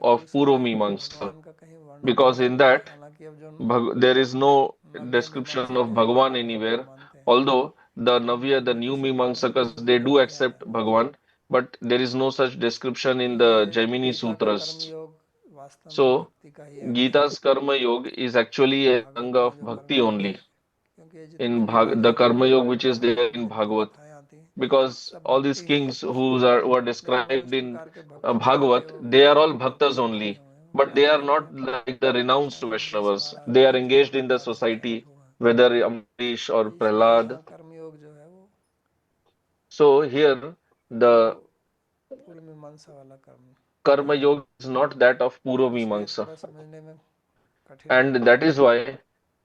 of उसमें Puromimamsa, भगवान का कहीं वर्णन because नहीं in आता है। that हालांकि अब जो there is no नव्य description Mimansak of हैं वो Bhagavan भगवान को anywhere. मानते हैं, Although the लेकिन Navya, the भागवत new जैसे ग्रंथ में Mimamsakas, कहीं they do वर्णन नहीं आता accept है। Bhagavan, but there is no such description तो in the ये Jaimini गीता का Sutras. कर्मयोग वास्तव में So भक्ति का ही अंग है। Gita's Karma Yoga is actually a Bhagavat anga में of जो bhakti कर्मयोग है, only. क्योंकि ये जितने In भी राजा the Karma हैं, Yoga which is there Maharaj, in जितनी Bhagavad, कथाएं आती हैं, because सब all these भक्ति है। kings who are लेकिन वो इस described in प्रकार के भक्त नहीं है कि Bhagavat, वो they are all भक्ति bhaktas में भागी only, हुए हैं। वो but they are वास्तव not में like the renounced चाहे वो यश Vaishnavas. महाराज They हैं, are चाहे engaged in the Prahlad society, महाप्रभु हैं। whether Amrish or तो इसलिए Prahlad. यहाँ कर्मयोग जो है वो So here the पूर्व मीमांसा वाला कर्म Karma नहीं है। Yoga is not that of तो इसलिए Puromimamsa, थोड़ा समझने में कठिन and लगता that है, is why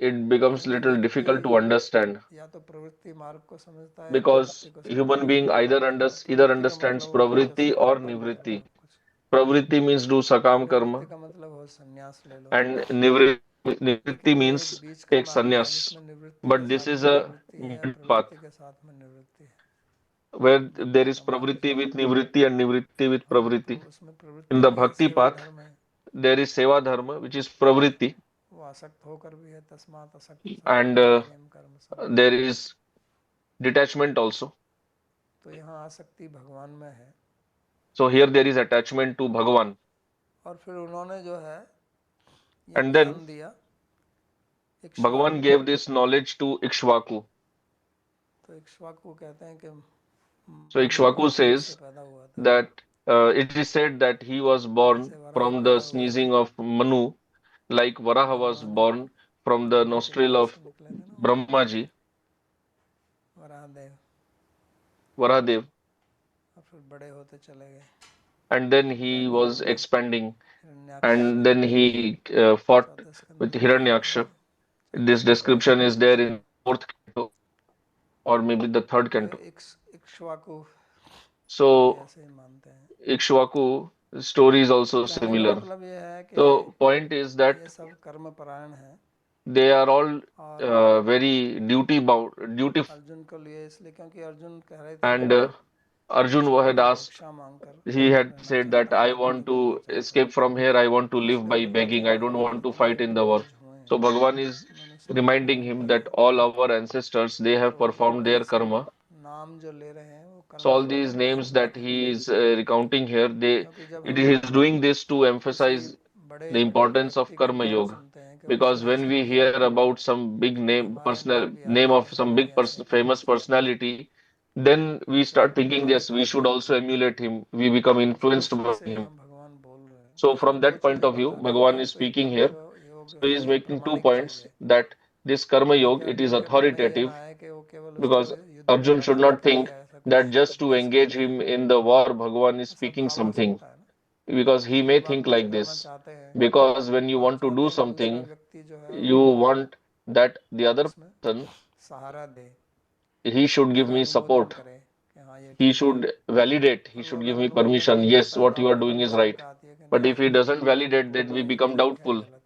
it becomes क्योंकि little व्यक्ति difficult to understand. या तो प्रवृत्ति मार्ग को समझता है या Because प्रवृत्ति को human समझता है। being और either प्रवृत्ति का मतलब understands होता है कि pravritti or संकल्प मत करो nivritti. आप कुछ। Pravritti means do sakam निवृत्ति karma, का मतलब हो संन्यास ले लो। and nivritti लेकिन ये एक means बीच का take मार्ग है sannyas. जिसमें निवृत्ति के But this साथ is में a प्रवृत्ति है या middle path प्रवृत्ति के साथ में निवृत्ति है। where there भक्ति is का मार्ग जो pravritti है, with nivritti and nivritti with हाँ, तो pravritti. उसमें In प्रवृत्ति the भी है, bhakti सेवा path, धर्म है। there is seva dharma, which is pravritti, वो आसक्त होकर भी है, तस्मात् असक्त and सर्वभूत कार्यम कर्म there Samadhiya. is detachment also. तो यहाँ आसक्ति भगवान में है। So here there is attachment to Bhagavan. और फिर उन्होंने जो है ये And then ज्ञान दिया इक्ष्वाकु Bhagavan को। gave this knowledge to Ikshvaku. तो इक्ष्वाकु कहते हैं कि So मनु के Ikshvaku छींक से says पैदा हुआ था, that it is said that he was born जैसे वराह from the पैदा हुए थे, sneezing of Manu, like Varaha was Brahma ने born from the ब्रह्मा के nostril नाभ of से निकले थे ना Brahmaji, वराह देव। Varahadev, और फिर बड़े होते चले गए, and then he ज्ञानी was हुए, expanding, हिरण्याक्ष से and then he fought चौथे स्कंद with में लिखा आता Hiranyaksha. है, चौथे This स्कंद में description is there Hiranyaksha. in fourth canto or maybe the third तो canto. इक्ष्वाकु को भी So ऐसे ही मानते हैं। Ikshvaku story is also कहने का similar. मतलब ये है So कि point is that ये सब कर्म परायण है they are all और very duty bound, dutiful, Arjun को लिए इसलिए क्योंकि अर्जुन कह रहे थे कि and मैं Arjun जीवन had की asked, भिक्षा मांगकर he had रहना said that चाहता हूँ, I भूखा want नहीं रहना to चाहता हूँ। escape from here, I want to तो live इसलिए by पिता begging, के I don't आज्ञा want के to द्वारा fight जो in the war. पूर्वज हुए So हैं Bhagavan is उन्होंने सब कर्म reminding him किया that है। all our ancestors, they have तो performed ये their सब karma. नाम जो ले रहे हैं वो So all कर्मयोग के these आधार names पर that है, he is recounting here, क्योंकि जब it हम is doing this to किसी emphasize बड़े the importance of व्यक्ति का karma नाम yoga. सुनते हैं कि Because उसने when ऐसा we किया hear about some big तो name, हमारे अंदर personal भी name आता है of कि some हमें भी big ऐसा ही करना famous चाहिए। personality, then we जैसे start कि thinking, Buddha yes, we should also emulate him. We become जिस influenced दृष्टि by से him. यहाँ भगवान बोल रहे हैं, So तो from दो that point चीजें of view, बता रहे हैं कि Bhagavan एक is तो ये speaking कर्म here. जो योग So he है is ये making two प्रमाणिक points चाहिए, that this karma यानी कि yoga, it is अर्जुन के मन में ये authoritative, ना आए कि वो केवल उसको because युद्ध में Arjun should लड़ाने not के लिए think ऐसा कुछ that just to उपदेश कर engage रहे हैं। him in the war, Bhagavan is ऐसा speaking भाव आ something. सकता है ना, Because he may जब आप think कुछ like करना this. चाहते हैं Because when तो you आप want to चाहते do हैं कि दूसरा something, व्यक्ति जो है वो you want that the other उसमें person, Sahara they, he should give उसका me अनुमोदन support. करे कि हाँ ये He ठीक है। should validate. He और वो should give अगर me अनुमोदन permission. नहीं Yes, करता है तो what you are आपके मन doing में is right. शंका आती है कि But नहीं if he doesn't ये जो validate, बोल then रहा we है ये become ठीक है या doubtful. गलत है,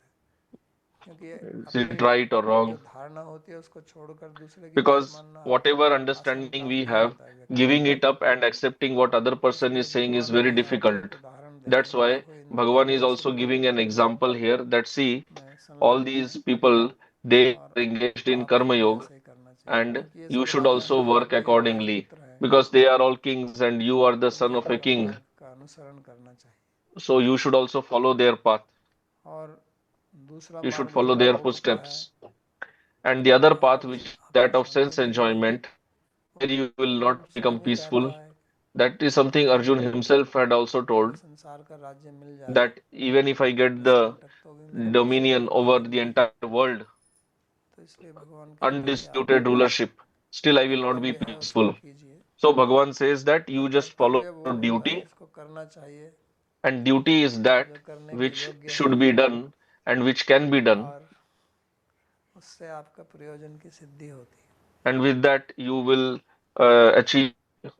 क्योंकि Is अपनी it right or जो wrong? धारणा होती है उसको छोड़कर दूसरे की बात Because मानना whatever आसान understanding प्राप्त we नहीं have, होता है व्यक्ति को। giving it up and accepting what other person इसलिए is saying is भगवान very भी यहाँ पे एक difficult. उदाहरण दे रहे That's हैं कि why देखो इन Bhagavan is also कर्मयोगेश्वर giving an कर्मयोग example here that see, में all संलग्न these है people, they और are engaged in आपको karma भी yoga, ऐसे ही करना चाहिए, and क्योंकि ये you सब should राजा also हैं, work आप भी अब accordingly. राजपुत्र हैं, Because they are all kings and you are the तो son भी of a उनका king. मार्ग का अनुसरण करना चाहिए। So you should also follow their path. और दूसरा You should मार्ग जो follow their भोग का है, footsteps. And the other जहाँ path, कुछ which is आपको that of शांति sense मिलेगी, enjoyment, where you will वो not become स्वयं ही कहता peaceful. है That is something कि Arjun मुझे himself had also पूरे told, संसार का राज्य मिल जाए, that even if I get the निष्कंटक, तो भी मेरे को उससे dominion तृप्ति over नहीं the मिलेगी। entire world, तो इसलिए भगवान कहते हैं कि आप undisputed rulership, still I जो will not be कर्तव्य है उसको peaceful. कीजिए। So Bhagavan says that ये you just follow कर्तव्य वो your होता है duty, जिसको करना चाहिए, and duty is that जो करने के which योग्य है should be done and which can be done. और उससे आपका प्रयोजन की सिद्धि होती है। And with that you will achieve,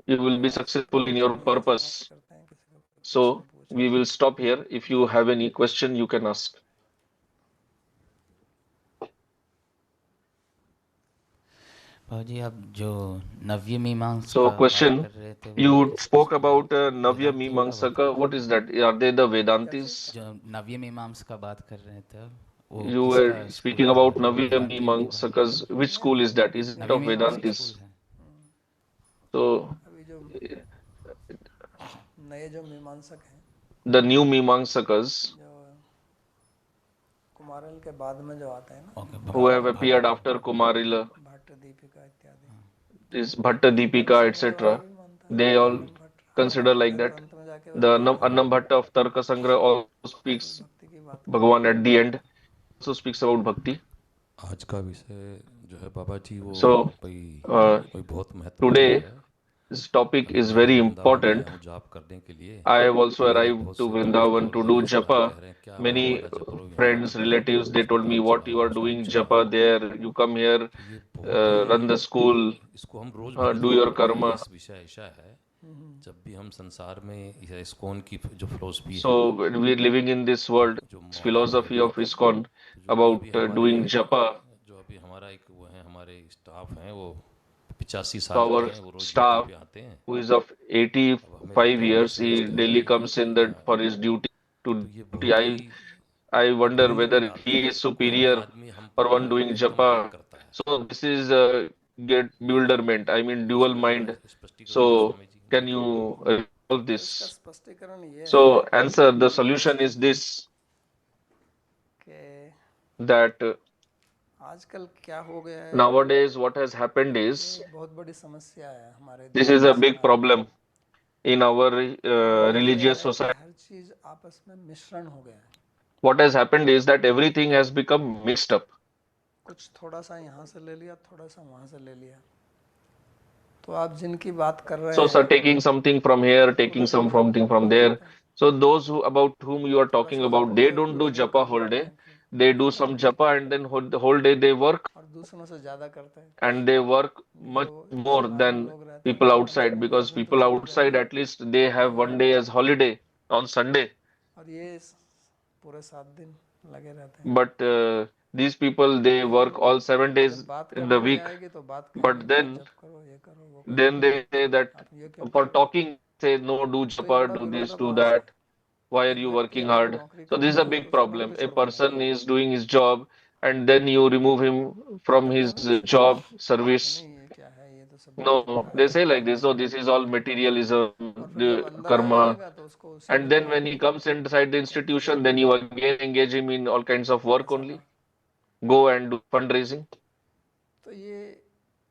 you will तो be आज successful in your प्रवचन यहीं purpose. समाप्त करते हैं, किसी को कोई So प्रश्न पूछना we will stop here. If you have any question, you can ask. भाजी आप जो नव्य मीमांस So, का बात question, कर रहे थे वो you spoke specific about Navya वेदांतियों का Mīmaṅsaka. बताइए। What is that? Are they the Vedantis? जो नव्य मीमांस का बात कर रहे थे वो You किसका were स्कूल speaking था? about Navya वेदांतियों के बारे में। Mīmaṅsakas. Which नहीं, school is that? Is it नव्य of मीमांस का स्कूल Vedantis? है। So, अभी जो नए जो मीमांसक हैं, the new Mīmaṅsakas जो कुमारल के बाद में जो आते हैं ना, okay, who have Bhatt appeared after Kumarila, Bhatt Deepika इत्यादि, is Bhatta उन Deepika, सबको तो और etc. भी मानता है। They all Annam Bhatt consider like परंतु that. अंत में जाके वो The जो भगवत Annam Bhatta of Tarka Sangra also speaks भक्ति की बात करते Bhagavan at the end, also speaks about bhakti. आज का विषय जो है बाबा जी वो So, uh, कोई बहुत महत्वपूर्ण today है। this topic अभी is मैं भी very वृंदावन आया important. हूँ जाप करने के लिए, I have तो also मेरे arrived बहुत to से दोस्त Vrindavan और to do रिश्तेदार japa. कह रहे हैं क्या आप Many हमारा जप करो, यहाँ friends, आकर के relatives, they told me, अस्पताल what you चलाओ, are स्कूल doing चलाओ। japa there, you come here, तो ये बहुत run the ही school, इसको हम रोज भर do किया your करते हैं। karma. इस विषय ऐसा है जब भी हम संसार में यह इस्कॉन की जो फिलोसफी है, So we're living in this world, जो this मौका मिले philosophy of ISKCON तो जो about अभी हमारे doing japa. जो अभी हमारा एक वो है, हमारे स्टाफ हैं वो 85 So साल के our हैं, वो रोज ड्यूटी staff, पे आते हैं। who is of अब हमें 85 लगता है बड़े years, he समझते हैं daily comes in या that for his duty to तो ये duty. बहुत ही I wonder द्वंद में whether डालते he हैं। is कोई भी superior आदमी हम or पर one doing एकदम अटैक japa. करता है। So this is get bewilderment. I mean dual इसका जरा mind. स्पष्टीकरण दे So Swami ji. can you resolve तो इसका this? स्पष्टीकरण ये है So answer, the कि solution is this, कि that आजकल क्या हो गया है, nowadays what has happened ये is, एक बहुत बड़ी समस्या है हमारे this is a धार्मिक big समाज में problem in our कि वो ये religious है कि society. हर चीज आपस में मिश्रण हो गया है। What has happened is that everything has become mixed up. कुछ थोड़ा सा यहाँ से ले लिया, थोड़ा सा वहाँ से ले लिया, तो आप जिनकी बात कर रहे So, sir, हैं taking something from here, taking पूरे दिन जप something करते from there. रहते हैं, So, those who about whom you are थोड़ा talking सा जप about, they किए don't do पूरे दिन japa काम whole करते day. हैं, फिर They do some japa and then the whole day they work, और दूसरों से ज़्यादा करते हैं। and they work जो much more समाज में than लोग रहते हैं people वो कम से outside, कम because एक दिन तो people छुट्टी outside लेते हैं, at least they have one day as holiday on Sunday. और ये पूरे 7 दिन लगे रहते हैं। But these people, they ये work लोग all 7 days जब बात in the करने की week. आएगी तो बात कहेंगे But कि आप then जप करो, ये करो, वो करो, then they say that आप ये क्यों for कर रहे हो, talking, say no, do तो ये japa, बड़ा do this, do विरोधाभास है। that. Why are एक you व्यक्ति working आपको hard? नौकरी So this is करता a है और big उसको problem. नौकरी A छोड़ देना person चाहिए, is doing his job and then you remove him from करते हैं his ना ऐसे कि job service. नहीं ये क्या है, ये तो सब No, झूठा they है, say like कर्म this. Oh, है, this is all materialism, और फिर जब the अंदर आ karma. जाएगा तो उसको उसी में And then when लगाएंगे he comes inside the कि तुझे institution, भी then you again engage him in all kinds of work पैसा ला। only. Go and do fundraising. तो ये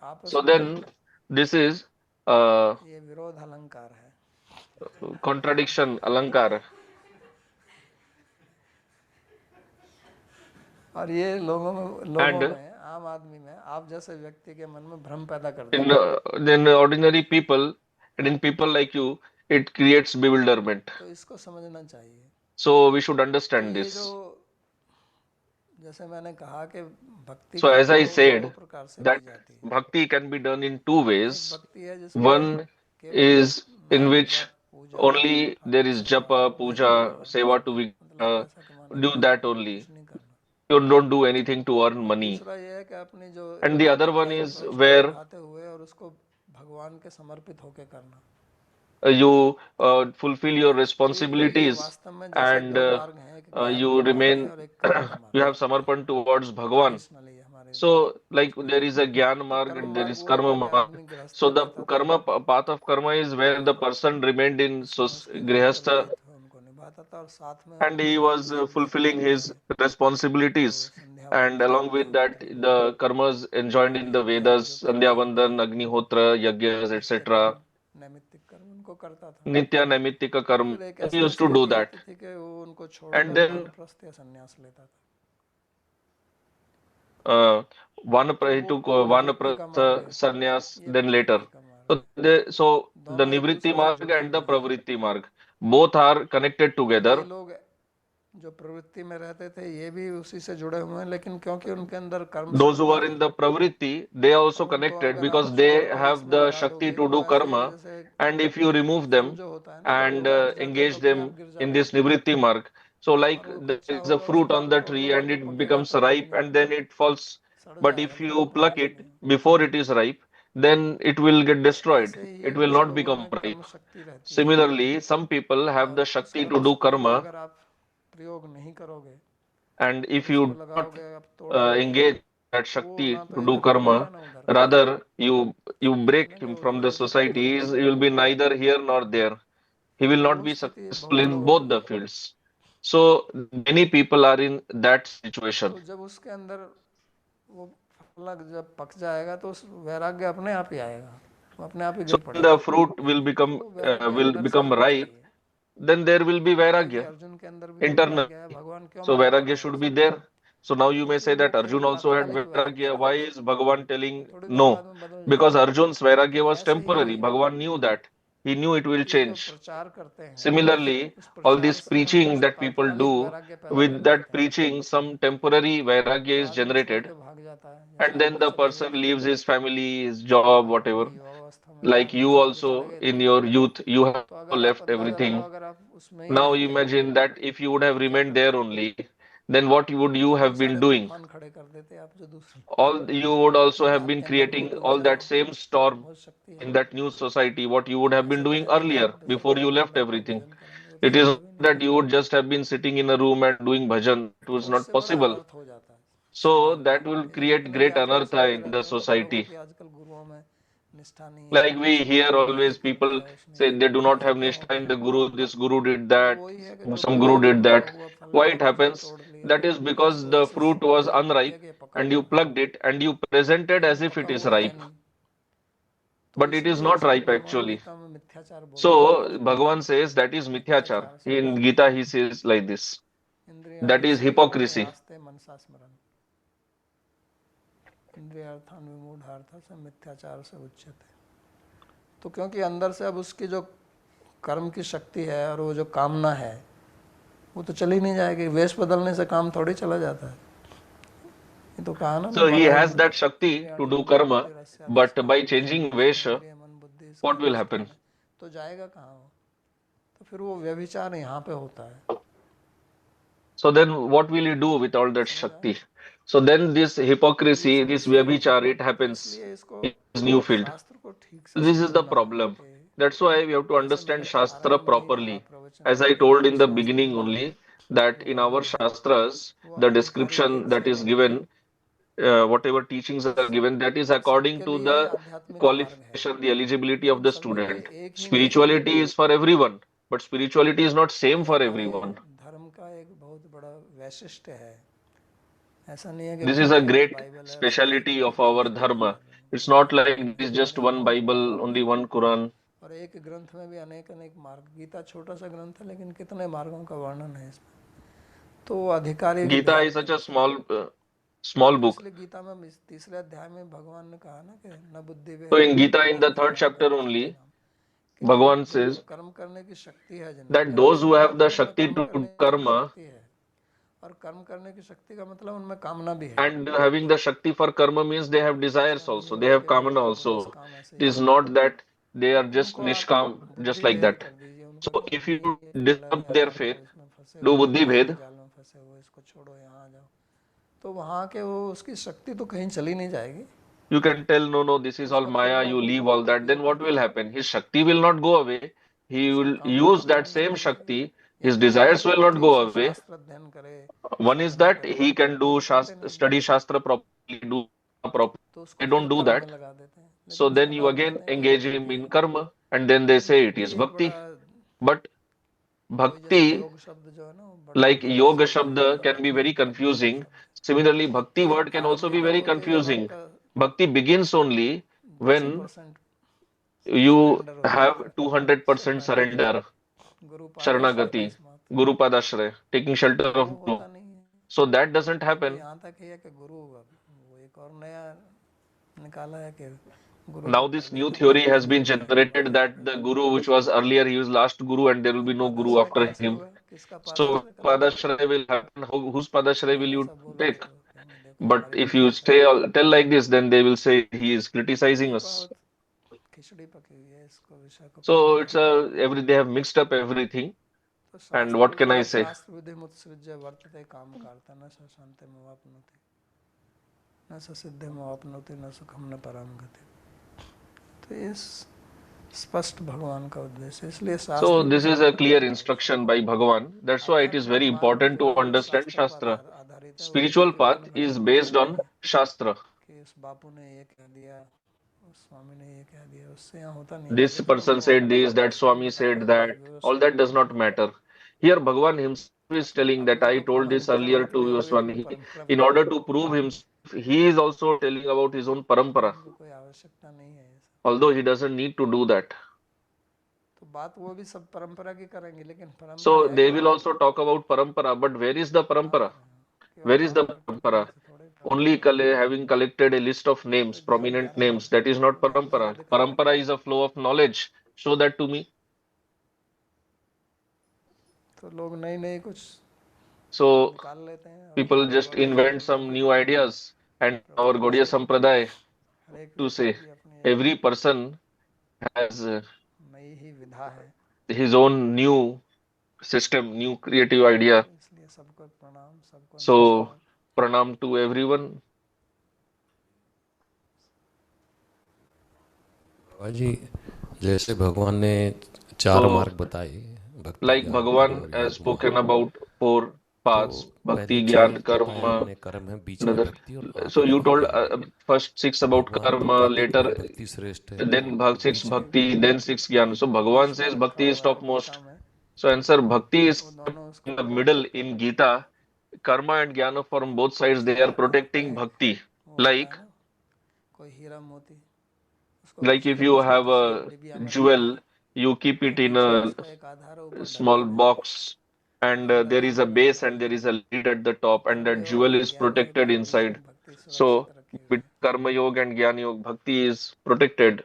आपस So में then this is uh, ये विरोध अलंकार है, contradiction, alankar. और ये लोगों And में आम आदमी में आप जैसे व्यक्ति के मन में भ्रम पैदा कर in देता है। then ordinary people and in people like you, it creates bewilderment. तो इसको समझना चाहिए So we should कि understand ये जो, this. जैसे मैंने कहा कि भक्ति So की as I दो said, प्रकार से की that जाती है। bhakti can be done in two एक ways. भक्ति है जिसमें One केवल is in नाम which जप पूजा only there ठाकुर is सेवा japa, भजन puja, और seva to मतलब पैसा कमाने do के लिए that only. कुछ नहीं करना। You don't do anything to earn और money. दूसरा ये है कि अपनी जो And the other one जिज्ञासा is प्रश्न where उठाते हुए और उसको भगवान के समर्पित होके करना। you fulfill your तो ये responsibilities वास्तव में जैसे and दो मार्ग हैं, एक ज्ञान you का मार्ग है remain, और एक कर्म का you मार्ग have है, samarpan towards Bhagavan. ट्रेडिशनली हमारे So, like there संस्कृति is में। a Gyan तो marg कर्म and there मार्ग is वो होता Karma कि marg. आदमी So गृहस्थी the रहता था path of karma is where the person remained in जिसमें उसके जो grihastha उत्तरदायित्व है उनको निभाता था और साथ में and he भगवान was की सेवा fulfilling करते his हुए responsibilities. वो संध्या And वंदन along करते with हुए that, Thakur the karmas enjoined in the यज्ञ आदि जो Vedas, करते Sandhya हैं, Vandan, Agnihotra, Yagyas, नित्य कर्म, etc. नैमित्तिक कर्म उनको करता था। Nitya Naimittika और karma. फिर एक He ऐसी used to do स्थिति that. आती थी कि वो उनको And छोड़कर then वानप्रस्थ या संन्यास लेता था। uh, तो he वो took निवृत्ति का मार्ग Vanaprastha है, sannyas ये then later. प्रवृत्ति का मार्ग है, So the दोनों एक Nivritti दूसरे से marg जुड़े and the हुए हैं। Pravritti marg both are connected तो ये together. लोग जो प्रवृत्ति में रहते थे ये भी उसी से जुड़े हुए हैं, लेकिन क्योंकि उनके अंदर कर्म Those who शक्ति are है, in the pravritti, they are also अब उनको connected अगर आप because छोड़ they कर have इसमें the लगा Shakti दोगे to तो do ऐसे ही karma. जैसे And if you remove fool them जो होता है ना, जब and वो गिर जाता है तो engage अपने them आप गिर in जाता this है, nivritti mark, so like और वो there कच्चा is a होगा, fruit उसको on आप the तोड़ tree लोगे and तो it पकेगा becomes तो है ripe नहीं, and then it falls. सड़ But जाएगा, if मतलब you आप pluck खाओगे it नहीं। before it is ripe, then it will get तो destroyed. ऐसे ही It ये will कुछ not लोगों become में कर्म ripe. शक्ति रहती है, Similarly, some people have और the उस Shakti to कर्म do शक्ति का karma, अगर आप प्रयोग नहीं करोगे and और if उसको you not लगाओगे, आप तोड़ दोगे, engage that तो वो Shakti ना तो to do इधर बढ़ेगा karma, ना उधर, rather you कहते हैं break ना कि him वो from the इधर उधर ही society, भटक he will जाएगा, be neither here nor there. He will तो not वो be स्थिति successful बहुत in लोगों both की the है। fields. So many people are in that situation. तो जब उसके अंदर वो फल जब पक जाएगा तो उस वैराग्य अपने आप ही आएगा, वो अपने आप ही So गिर when the पड़ेगा, fruit तो वैराग्य will अंदर से become आना ripe, चाहिए। then there will be जैसा कि vairagya अर्जुन के अंदर भी internal. वैराग्य है, भगवान क्यों So मना कर vairagya रहे हैं should be उसको, there. So now you may क्योंकि say वो that Arjun केवल also had तात्कालिक वैराग्य vairagya. है, Why is Bhagavan telling थोड़ी देर बाद no? में बदल Because जाएगा। Arjun's vairagya was ऐसे temporary. He Bhagavan knew that. He knew it will ये जो change. प्रचार करते हैं, Similarly, उस all प्रचार this से वो preaching कुछ that people तात्कालिक do, वैराग्य पैदा कर with that देते हैं, preaching, some temporary vairagya तो is आदमी छोड़ generated, के भाग जाता है, जैसे and आप then भी the चले गए person थे, leaves his family, his job, आप whatever. अपनी युवा अवस्था में थे, Like आप भी you छोड़ के चले also गए थे, in your youth, you have तो अगर आप left अगर everything. अगर आप उसमें ही Now रहते imagine that if you would have तो क्या remained there करते, only, then what would you बहुत have been सारे doing? तूफान खड़े कर देते आप, जो दूसरे All you would also क्योंकि have been आपके अंदर creating बहुत all ऊर्जा that है, same storm बहुत शक्ति in है। that new society, what you would have been ऐसे doing कहेंगे कि earlier आप before you दिन left रात तो everything. भजन करेंगे, वो तो It is संभव not ही नहीं that है, you would just have been sitting in a room and doing bhajan. It तो was not उससे बड़ा possible. अनर्थ हो जाता है So समाज में। that will ये create जितने भी great आजकल anartha सुनते in the रहते हैं कि लोगों society. की आजकल गुरुओं में निष्ठा नहीं है, Like वो we इसने hear कर दिया, ये always कर people दिया, उसने say ये they कर do दिया, not ऐसा have क्यों हो nishtha in गया, the guru, this guru did तो that, वही है कि जो some guru पहले did पका that. हुआ फल Why था it वो फिर happens? तोड़ लिया, That is फिर because उसको the ऐसे fruit was ढक दिया unripe कि ये पका and you हुआ है, plucked it and you presented as लेकिन if पका it is हुआ है ripe, नहीं। तो but it is इसलिए not इसको ripe भगवान actually. गीता में मिथ्याचार बोलते हैं, So Bhagavan says that is mithyachar. मिथ्याचार से In भ्रम Gita he says like this. That इंद्रियाणि is संयम्य hypocrisy. आस्ते मनसा स्मरन्, इंद्रियार्थान विमूढ़ार्थ से मिथ्याचार से उच्यते। तो क्योंकि अंदर से अब उसकी जो कर्म की शक्ति है और वो जो कामना है वो तो चली नहीं जाएगी, वेश बदलने से काम थोड़ी चला जाता है, ये तो कहा ना So he बल has that Shakti to इंद्रियाणि do मन karma, बुद्धि रस्या but तस्मात् by changing Vesha, इंद्रिय मन बुद्धि इसका what will अधिष्ठान happen? है, तो जाएगा कहाँ वो, तो फिर वो व्यभिचार यहाँ पे होता है, So then what will you do with all that समझ Shakti? आया। So then this तो ये hypocrisy, this समस्या है, vyabhichar, it तो happens इसलिए इसको in this new field. शास्त्र को ठीक से This is the समझना है problem. कि That's why we have to जैसे understand मैंने Shastra आरंभ में ही कहा properly. प्रवचन As में I कि told in the शास्त्र beginning का only, that जो in our वर्णन है Shastras, वो the आधिकारिक description वेद that से is है, given, whatever teachings तो are given, that is according सबके to लिए the आध्यात्मिक मार्ग है, qualification, the eligibility of लेकिन the सभी के student. एक ही नहीं है। Spirituality is for everyone, but spirituality is not तो same ये for हमारे everyone. धर्म का एक बहुत बड़ा वैशिष्ट्य है, ऐसा नहीं है कि This is a बहुत सारी great बाइबल है और सब एक speciality ही of our चीज़ बयान dharma. कर रहे हैं, It's ऐसा not नहीं है। like this just हमारे एक one बहुत बड़ा Bible, only one Quran. और एक ग्रंथ में भी अनेक अनेक मार्ग, गीता छोटा सा ग्रंथ है लेकिन कितने मार्गों का वर्णन है इसमें, तो आधिकारिक Gita भेद is है। such a small तो book. इसलिए गीता में तीसरे अध्याय में भगवान ने कहा ना कि न बुद्धि So भेदम in न Gita, in the ज्ञान third भेदम न chapter बुद्धि only, नाम, कि Bhagavan जिनको says कर्म करने की शक्ति है, जिनमें that केवल those ये who नहीं है have कि the उनमें Shakti कर्म to do करने की karma शक्ति है, और कर्म करने की शक्ति का मतलब उनमें कामना भी है, and having the Shakti for karma means they have desires ऐसा नहीं also, है they कि have केवल kamana वो बस also. काम ऐसे It ही is करते not हैं, that they are तो just उनको आप nishkam, just बुद्धि like भेद that. कर दीजिए, उनको So if you ये अलग disturb है, their आप तो faith, इसमें फंसे do हुए हो, buddhi माया के bhed, जाल में फंसे हुए, इसको छोड़ो, यहाँ आ जाओ, तो वहाँ के वो उसकी शक्ति तो कहीं चली नहीं जाएगी, you can tell no, no, this तो is all उसका फिर Maya, वो you leave all that, then उपयोग what करना will है, happen? His Shakti will not go away. He उसका will काम use करना that बंद कर same दीजिए, Shakti. या His तो ये है desires कि will not ठीक go से away. शास्त्र अध्ययन करे, One is साधना that करे, he can वो do तो करते नहीं है, study Shastra properly, do properly. तो उसको They फिर don't do कर्म that. में लगा देते हैं, So लेकिन उसको then you लोग again कहते हैं कि ये engage him बुद्धि in है, karma, and then they तो say it बुद्धि is एक बड़ा, bhakti. But वही जैसे bhakti, योग शब्द जो है ना वो बड़ा like गहरा yoga शब्द है, shabda, can be very अध्यात्म का गहरा confusing. शब्द है, Similarly, bhakti ये word can also आरंभ ही be तब very होती है जब confusing. आपका Bhakti begins only when 200% you surrender हो have जाता है, 200% शरणागति, surrender, गुरु पादाश्रय sharanagati, तस्मात्, Guru Padashraya, taking shelter तो वो of Guru. होता नहीं है, So that doesn't वो तो happen. यहाँ तक ही है कि गुरु, वो एक और नया निकाला है कि गुरु तो Now this पहले new के theory बाद के has been गुरु हैं, ये generated बढ़िया that कोई the गुरु Guru नहीं। which was earlier, he was last Guru and there will Guru be no Guru पादाश्रय after कहाँ से him. हुआ, किसका So पादाश्रय करना है? Padashraya will happen. Whose Padashraya will you ऐसा बोलो take? तो कहेंगे देखो But हमारी if you परिभाषा है। tell like this, then they will say he is criticizing us. बहुत खिचड़ी पकी हुई है, इसको विषय को So पकड़ it's के। they have mixed up everything. तो And शास्त्र what can बोलता I है say? शास्त्र विधि मुत्सृज्य वर्तते काम करता न स शांति मवाप्नोति न स सिद्धि मवाप्नोति न सुखम न पराम गति। तो ये स्पष्ट भगवान का उद्देश्य है, इसलिए So शास्त्र को this is a समझना clear पड़ता है। instruction by Bhagavan. That's why it is very आध्यात्मिक मार्ग important जो to है वो understand शास्त्र पर Shastra. आधारित है, उसमें Spiritual कोई path मन is घड़ंत based बात नहीं on है Shastra. कि उस बापू ने ये कह दिया, उस स्वामी ने ये कह दिया, उससे यहाँ होता नहीं। This प्रकृति को person said this, that Swami said that. All that does not matter. Here Bhagavan himself is telling that अपने I को told this परंपरा earlier to और you, वेद की Swami. परंपरा In order to prove himself, he is also telling about his own parampara. उनको कोई आवश्यकता नहीं है ये सब। Although he doesn't need to do that. तो बात वो भी सब परंपरा की करेंगे, लेकिन परंपरा So है they क्या? will also talk about parampara, but where is the parampara? केवल Where is the नाम करके कहने parampara? से थोड़े Only परंपरा है। having collected a list of names, कोई ज्ञान prominent ज्ञान names, that is not ज्ञान जरूर parampara. दिखाएंगे। Parampara is a flow of knowledge. Show that to me. तो लोग नई नई कुछ So निकाल लेते हैं। अब people हमारे just गौड़ीय invent some संप्रदाय new ideas, and our Prabhupada Gaudiya से Sampradaya हर एक to व्यक्ति say की अपनी एक every person has नई ही विधा है। his own new system, new creative idea. तो इसलिए सबको प्रणाम, सबको So नमस्कार। pranam to everyone. बाबा जी, जैसे भगवान ने चार So मार्ग बताए, भक्ति, like ज्ञान, कर्म Bhagavan और has योग, spoken मोक्ष, about four तो paths: पहले bhakti, छह gyan, बताया karma, आपने कर्म है, बीच में another. भक्ति और So आखिरी you में told ज्ञान। first six तो about भगवान तो karma, कहते हैं कि later भक्ति श्रेष्ठ है, तो then six बीच में bhakti, then six gyan. So Bhagavan बीच में says रखा bhakti is हुआ है topmost. गीता में, So answer bhakti वो is दोनों उसको in the प्रोटेक्ट middle करते in हैं। Gita. Karma and jnana from both sides they are हीरा कहते protecting हैं, bhakti. वो होता Like है ना कोई हीरा मोती, उसको if घसीट you घसीट have किसी एक a डिबिया में रखते jewel, हैं, you keep तो it in बीच में a उसका एक आधार है, ऊपर small ढक्कन है, box, and अंदर there is a Heera base रहता है। and there is a lid at the top, and that कर्मयोग jewel और is ज्ञान योग protected के बीच inside. में भक्ति So सुरक्षित रखी हुई with है। karma yoga and jnana yoga, bhakti is protected.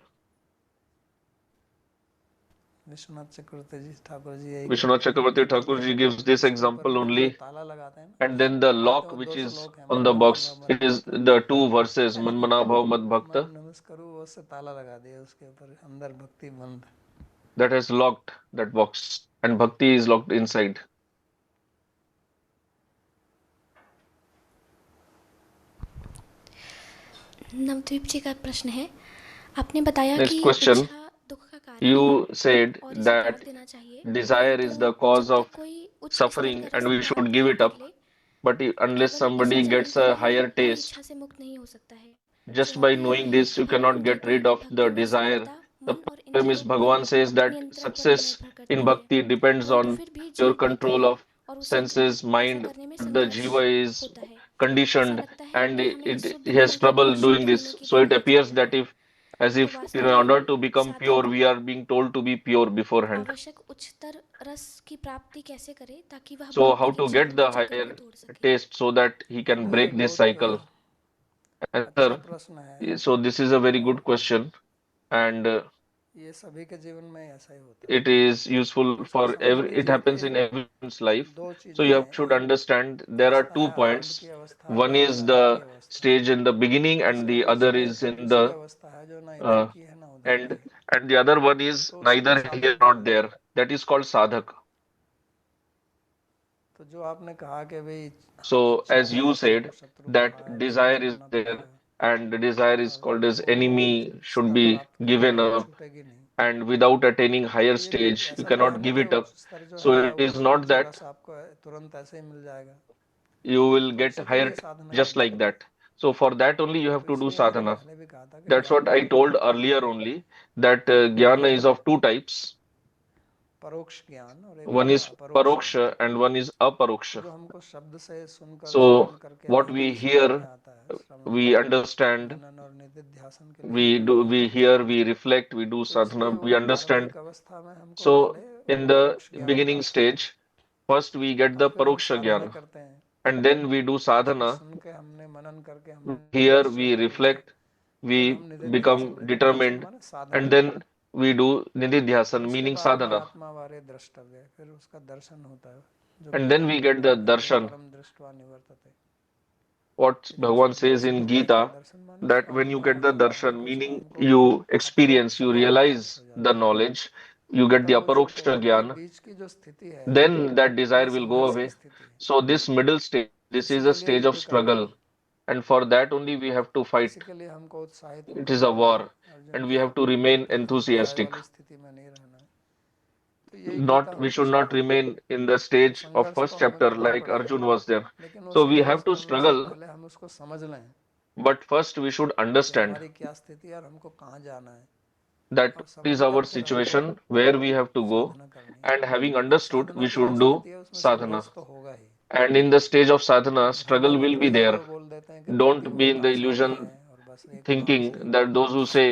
Vishwanath चक्रवर्ती जी ठाकुर जी यही Vishwanath कहते हैं कि Chakravarti गीता Thakur के ji gives this इसके ऊपर example जो only. ताला लगाते हैं ना, And then the कहते lock हैं वो which 200 is लोग हैं, on मन the मना box, भाव मत it is भक्त। the two verses, Man Mana Bhav Mad मन Bhakta, नमस्कार करो, वो उससे ताला लगा दिया उसके ऊपर, अंदर भक्ति बंद। that has locked that box, and bhakti is locked inside. Nabadwip जी का प्रश्न है, आपने बताया Next कि question. इच्छा दुख का कारण है You said और इसे त्याग that देना चाहिए, desire is the परंतु cause जब of तक कोई उच्च स्तर suffering का and रस we should प्राप्त give नहीं it कर up. ले, But unless केवल इसे somebody gets जानकर a ही higher वह taste, इच्छा से मुक्त नहीं हो सकता है। just by सवाल यह knowing है this, कि you cannot भगवान get कहते हैं rid कि of the भक्ति में desire. सफलता The मन और problem is इंद्रियों पर Bhagavan says that नियंत्रण पर success निर्भर in करती है, bhakti depends परंतु on फिर भी your जीव बद्ध control है of और उसे senses, ऐसा mind. करने में The संघर्ष jiva is होता है। ऐसा conditioned लगता है and कि हमें शुद्ध he has होने के लिए trouble doing शुद्ध होने this. की So it देरी appears चाहिए, that if, as तो if in वास्तव में order to become pure, साधक we are being told to be pure beforehand. आवश्यक उच्चतर रस की प्राप्ति कैसे करे ताकि वह So how भौतिक to इच्छाओं get के the चक्र को higher तोड़ सके। taste so that he can देखो ये break this बहुत cycle? अच्छा Answer. प्रश्न है, So this is a very और good question, and ये सभी के जीवन में ऐसा ही होता है। it is useful इसको for समझ every. It लीजिए happens in कि everyone's life. दो So चीजें you हैं, should एक understand there are अवस्था 2 है आरंभ points. की अवस्था One और is अंत की the अवस्था। stage in the beginning, and इसके the बीच other में is एक in दूसरी the अवस्था है जो ना इधर uh, की है ना उधर की and है, and the other one is तो उसी को neither here साधक nor बोलते there. हैं। That is called sadhak. तो जो आपने कहा कि भाई So इच्छा as है, you अपने को said शत्रु that कहा है, उसे desire is छोड़ना there, पड़ेगा, and the desire is और called as वो enemy, should स्तर be प्राप्त करने given तक up, छूटेगी नहीं। and without attaining higher तो ये भी stage you ऐसा तो है cannot नहीं give कि it up. उच्च स्तर जो So है it वो is not उच्च that रस आपको तुरंत ऐसे ही मिल जाएगा, you will तो get उसी के लिए higher साधना just करनी like पड़ेगी। that. So for that only you have तो to do इसलिए मैंने sadhana. पहले भी कहा था कि That's ज्ञान what I दो told प्रकार का है, earlier only, that एक होता jnana है is of two types. परोक्ष ज्ञान और एक One होता है is अपरोक्ष ज्ञान, paroksha and one is aparoksha. जो हमको शब्द से सुनकर So श्रवण करके what नहीं we समझ में hear, आता है, श्रवण we understand, मनन और निधिध्यासन के लिए we हमको do, नहीं we आता, hear, we reflect, we do तो इसलिए sadhana, वो we understand. आरंभिक अवस्था में हमको So पहले in the परोक्ष ज्ञान beginning प्राप्त होता है, stage, first we get और the फिर हम paroksha साधना jnana, करते हैं, and then we do उसको sadhana. सुन के हमने मनन करके हमने Here निश्चय we कर लिया, reflect, फिर we हम become निधिध्यासन determined, माने and Sadhana, then we do फिर nididhyasan, उसके meaning बाद में sadhana. आत्मा वारे द्रष्टव्य, फिर उसका दर्शन होता है। and then we get the darshan. परम दृष्ट्वा निवर्तते। What Bhagavan says in Gita, that when you get the darshan, meaning you experience, you realize the knowledge, you get the aparoksha jnana, बीच की जो स्थिति है then that desire will go संघर्ष की away. स्थिति है, So this middle stage, this is इसी a के लिए stage of युद्ध करना है, struggle, and for that only we have to fight. इसी के लिए हमको उत्साहित It होना is a है, war, Arjun and we ji have to remain अध्याय enthusiastic. वाली स्थिति में नहीं रहना है। तो यही गीता Not, we हमको should not सिखाती है। remain in the stage of संघर्ष first तो हमें chapter करना like पड़ेगा, Arjun was there. लेकिन वो So we संघर्ष have to करने से struggle, पहले हम उसको समझ लें but first we should कि understand हमारी क्या स्थिति है और हमको कहाँ जाना है, that और what is समझकर our फिर हमको situation, where we have to go, साधना करनी है। and having तो understood, साधना we की जो should do स्थिति है उसमें sadhana. संघर्ष तो होगा ही। And in the stage of sadhana, struggle will be भ्रमावत में there. जो बोल देते हैं कि भक्ति Don't be बहुत in the आसानी है illusion और बस एक नाम thinking से that those who say